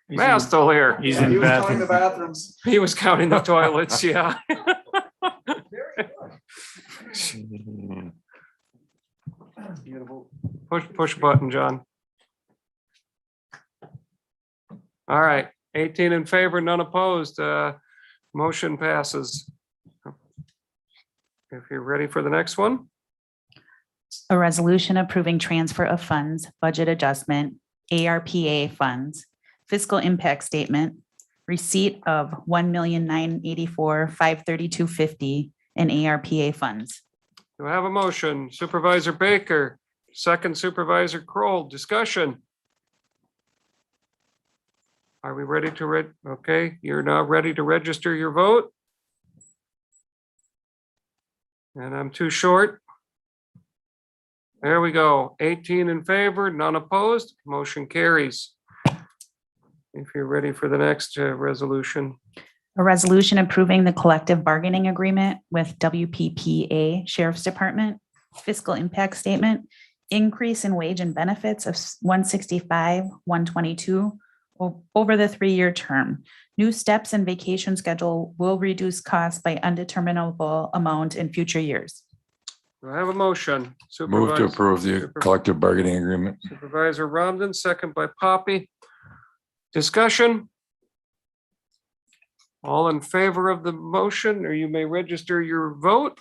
Speaker 1: Matt's still here.
Speaker 10: He's in the bathroom.
Speaker 9: bathrooms.
Speaker 1: He was counting the toilets, yeah. Push button, John. All right, 18 in favor, none opposed. Motion passes. If you're ready for the next one.
Speaker 2: A resolution approving transfer of funds, budget adjustment, ARPA funds, fiscal impact statement, receipt of $1,984,532.50 in ARPA funds.
Speaker 1: Do I have a motion? Supervisor Baker, second Supervisor Kroll, discussion. Are we ready to okay, you're now ready to register your vote. And I'm too short. There we go. 18 in favor, none opposed. Motion carries. If you're ready for the next resolution.
Speaker 2: A resolution approving the collective bargaining agreement with WPPA Sheriff's Department, fiscal impact statement, increase in wage and benefits of 165, 122 over the 3-year term. New steps and vacation schedule will reduce costs by undeterminable amount in future years.
Speaker 1: Do I have a motion?
Speaker 15: Move to approve the collective bargaining agreement.
Speaker 1: Supervisor Romden, second by Poppy. Discussion? All in favor of the motion, or you may register your vote.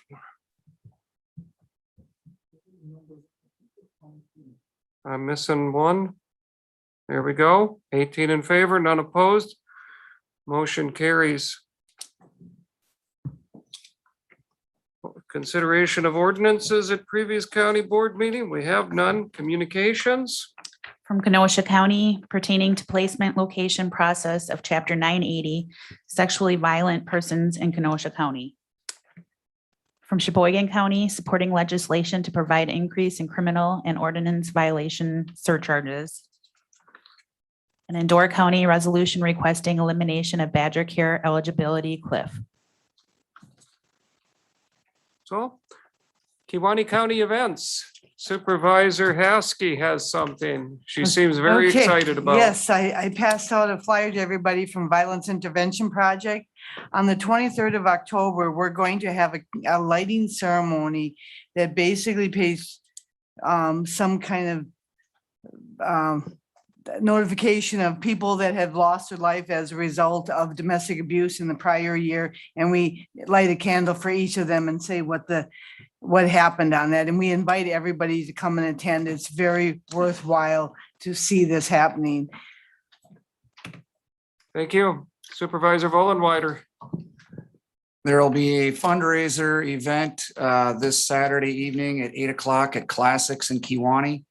Speaker 1: I'm missing one. There we go. 18 in favor, none opposed. Motion carries. Consideration of ordinances at previous county board meeting. We have none. Communications.
Speaker 2: From Kenosha County pertaining to placement location process of Chapter 980, sexually violent persons in Kenosha County. From Sheboygan County supporting legislation to provide increase in criminal and ordinance violation surcharges. And in Door County, resolution requesting elimination of Badger Care eligibility cliff.
Speaker 1: So, Kewaunee County events. Supervisor Haskey has something. She seems very
Speaker 20: Okay,
Speaker 1: excited about.
Speaker 20: Yes, I passed out a flyer to everybody from Violence Intervention Project. On the 23rd of October, we're going to have a lighting ceremony that basically pays some kind of notification of people that have lost their life as a result of domestic abuse in the prior year. And we light a candle for each of them and say what happened on that. And we invite everybody to come and attend. It's very worthwhile to see this happening.
Speaker 1: Thank you. Supervisor Vollenweider.
Speaker 12: There will be a fundraiser event this Saturday evening at 8 o'clock at Classics in Kewaunee.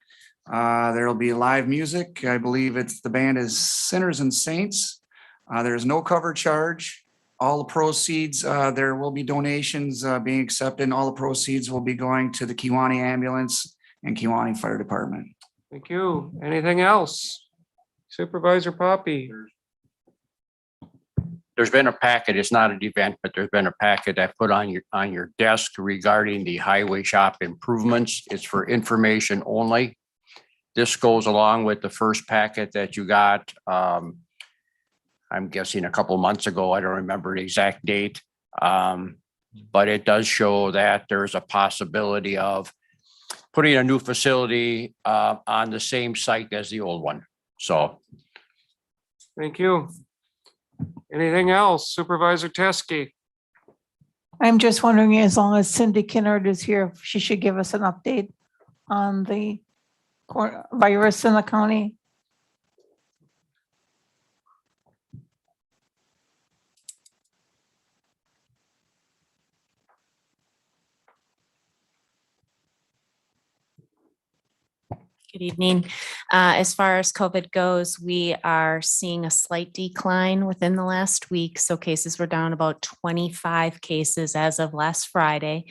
Speaker 12: There will be live music. I believe the band is Sinners and Saints. There's no cover charge. All the proceeds, there will be donations being accepted, and all the proceeds will be going to the Kewaunee Ambulance and Kewaunee Fire Department.
Speaker 1: Thank you. Anything else? Supervisor Poppy.
Speaker 21: there's been a packet, it's not an event, but there's been a packet I put on your desk regarding the highway shop improvements. It's for information only. This goes along with the first packet that you got. I'm guessing a couple of months ago. I don't remember the exact date. But it does show that there's a possibility of putting a new facility on the same site as the old one. So.
Speaker 1: Thank you. Anything else? Supervisor Teske?
Speaker 13: I'm just wondering, as long as Cindy Kinnard is here, she should give us an update on the virus in the county.
Speaker 2: Good evening. As far as COVID goes, we are seeing a slight decline within the last week. So cases were down about 25 cases as of last Friday.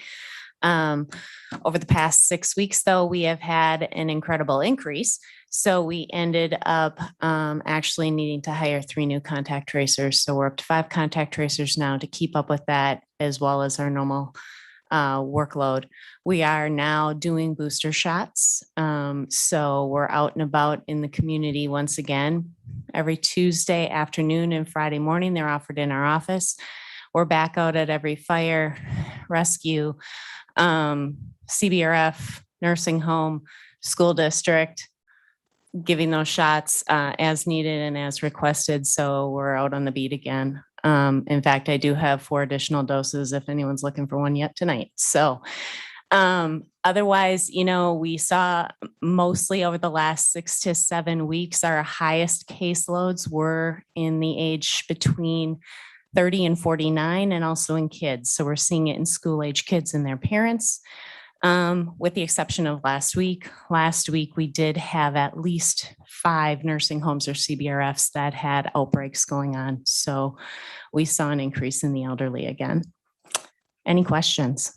Speaker 2: Over the past 6 weeks, though, we have had an incredible increase. So we ended up actually needing to hire 3 new contact tracers. So we're up to 5 contact tracers now to keep up with that, as well as our normal workload. We are now doing booster shots. So we're out and about in the community once again. Every Tuesday afternoon and Friday morning, they're offered in our office. We're back out at every fire, rescue, CBRF, nursing home, school district, giving those shots as needed and as requested. So we're out on the beat again. In fact, I do have 4 additional doses if anyone's looking for one yet tonight. So otherwise, we saw mostly over the last 6 to 7 weeks, our highest caseloads were in the age between 30 and 49 and also in kids. So we're seeing it in school age kids and their parents. With the exception of last week. Last week, we did have at least 5 nursing homes or CBRFs that had outbreaks going on. So we saw an increase in the elderly again. Any questions?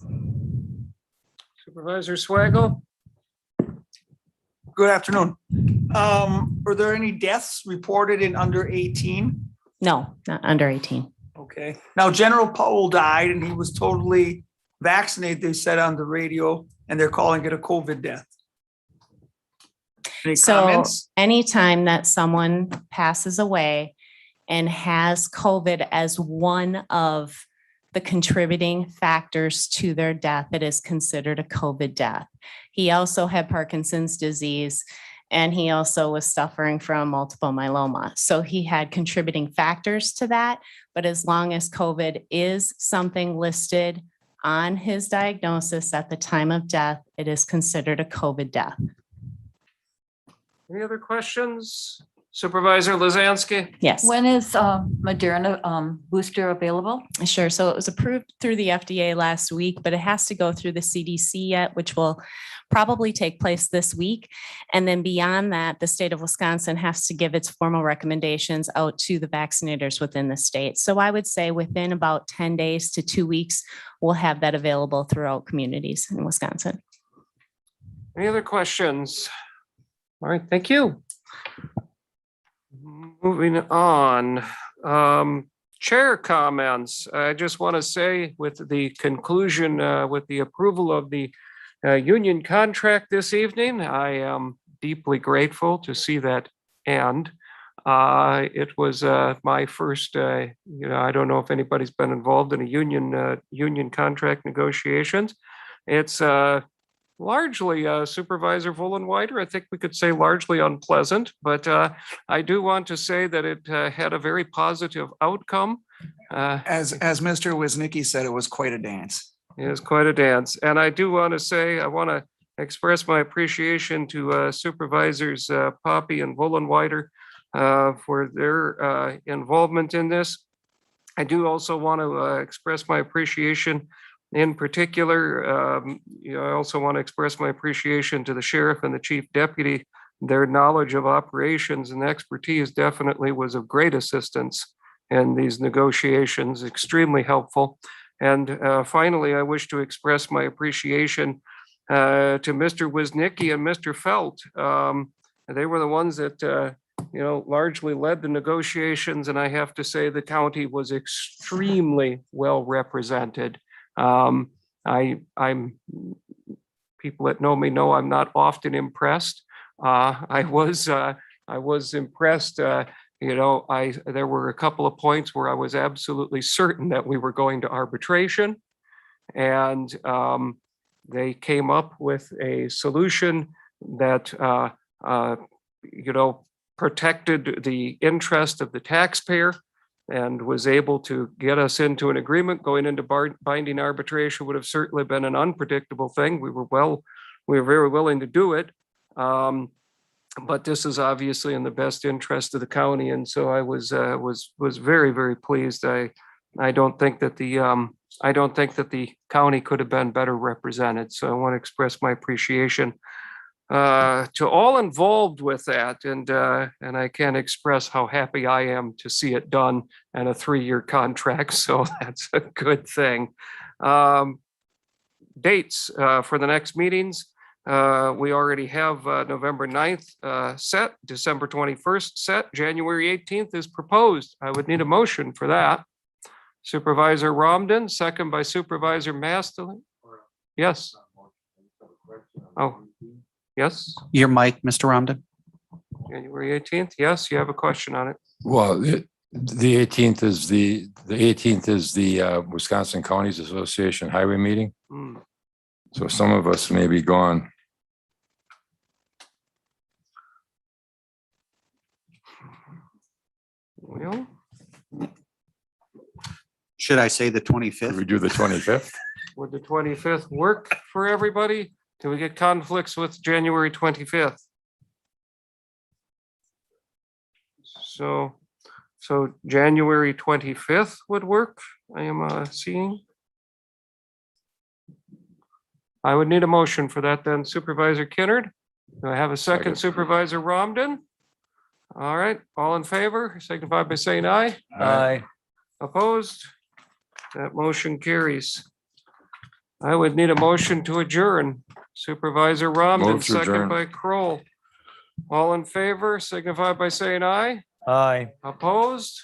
Speaker 1: Supervisor Swaggle?
Speaker 9: Good afternoon. Were there any deaths reported in under 18?
Speaker 2: No, not under 18.
Speaker 9: Okay. Now, General Powell died and he was totally vaccinated, they said on the radio, and they're calling it a COVID death. Any comments?
Speaker 2: Anytime that someone passes away and has COVID as one of the contributing factors to their death, it is considered a COVID death. He also had Parkinson's disease, and he also was suffering from multiple myeloma. So he had contributing factors to that. But as long as COVID is something listed on his diagnosis at the time of death, it is considered a COVID death.
Speaker 1: Any other questions? Supervisor Lizansky?
Speaker 2: Yes.
Speaker 3: When is Moderna booster available?
Speaker 2: Sure. So it was approved through the FDA last week, but it has to go through the CDC yet, which will probably take place this week. And then beyond that, the state of Wisconsin has to give its formal recommendations out to the vaccinators within the state. So I would say within about 10 days to 2 weeks, we'll have that available throughout communities in Wisconsin.
Speaker 1: Any other questions? All right, thank you. Moving on, chair comments. I just want to say with the conclusion, with the approval of the union contract this evening, I am deeply grateful to see that end. It was my first, I don't know if anybody's been involved in a union contract negotiations. It's largely Supervisor Vollenweider. I think we could say largely unpleasant, but I do want to say that it had a very positive outcome.
Speaker 12: As Mr. Wisnicki said, it was quite a dance.
Speaker 1: It was quite a dance. And I do want to say, I want to express my appreciation to Supervisors Poppy and Vollenweider for their involvement in this. I do also want to express my appreciation in particular. I also want to express my appreciation to the sheriff and the chief deputy. Their knowledge of operations and expertise definitely was of great assistance in these negotiations, extremely helpful. And finally, I wish to express my appreciation to Mr. Wisnicki and Mr. Felt. They were the ones that largely led the negotiations, and I have to say the county was extremely well represented. I'm people that know me know I'm not often impressed. I was impressed. There were a couple of points where I was absolutely certain that we were going to arbitration, and they came up with a solution that protected the interest of the taxpayer and was able to get us into an agreement. Going into binding arbitration would have certainly been an unpredictable thing. We were very willing to do it. But this is obviously in the best interest of the county. And so I was very, very pleased. I don't think that the county could have been better represented. So I want to express my appreciation to all involved with that. And I can't express how happy I am to see it done and a 3-year contract. So that's a good thing. Dates for the next meetings. We already have November 9th set, December 21st set, January 18th is proposed. I would need a motion for that. Supervisor Romden, second by Supervisor Masterly. Yes. Oh, yes.
Speaker 6: Your mic, Mr. Romden.
Speaker 1: January 18th. Yes, you have a question on it.
Speaker 15: Well, the 18th is the Wisconsin Counties Association Highway meeting. So some of us may be gone.
Speaker 1: Well,
Speaker 6: Should I say the 25th?
Speaker 15: We do the 25th.
Speaker 1: would the 25th work for everybody? Do we get conflicts with January 25th? So January 25th would work, I am seeing. I would need a motion for that then. Supervisor Kinnard. Do I have a second? Supervisor Romden? All right, all in favor, signify by saying aye.
Speaker 11: Aye.
Speaker 1: Opposed? That motion carries. I would need a motion to adjourn. Supervisor Romden,
Speaker 15: Move to
Speaker 1: second
Speaker 15: adjourn.
Speaker 1: by Kroll. All in favor, signify by saying aye.
Speaker 11: Aye.
Speaker 1: Opposed?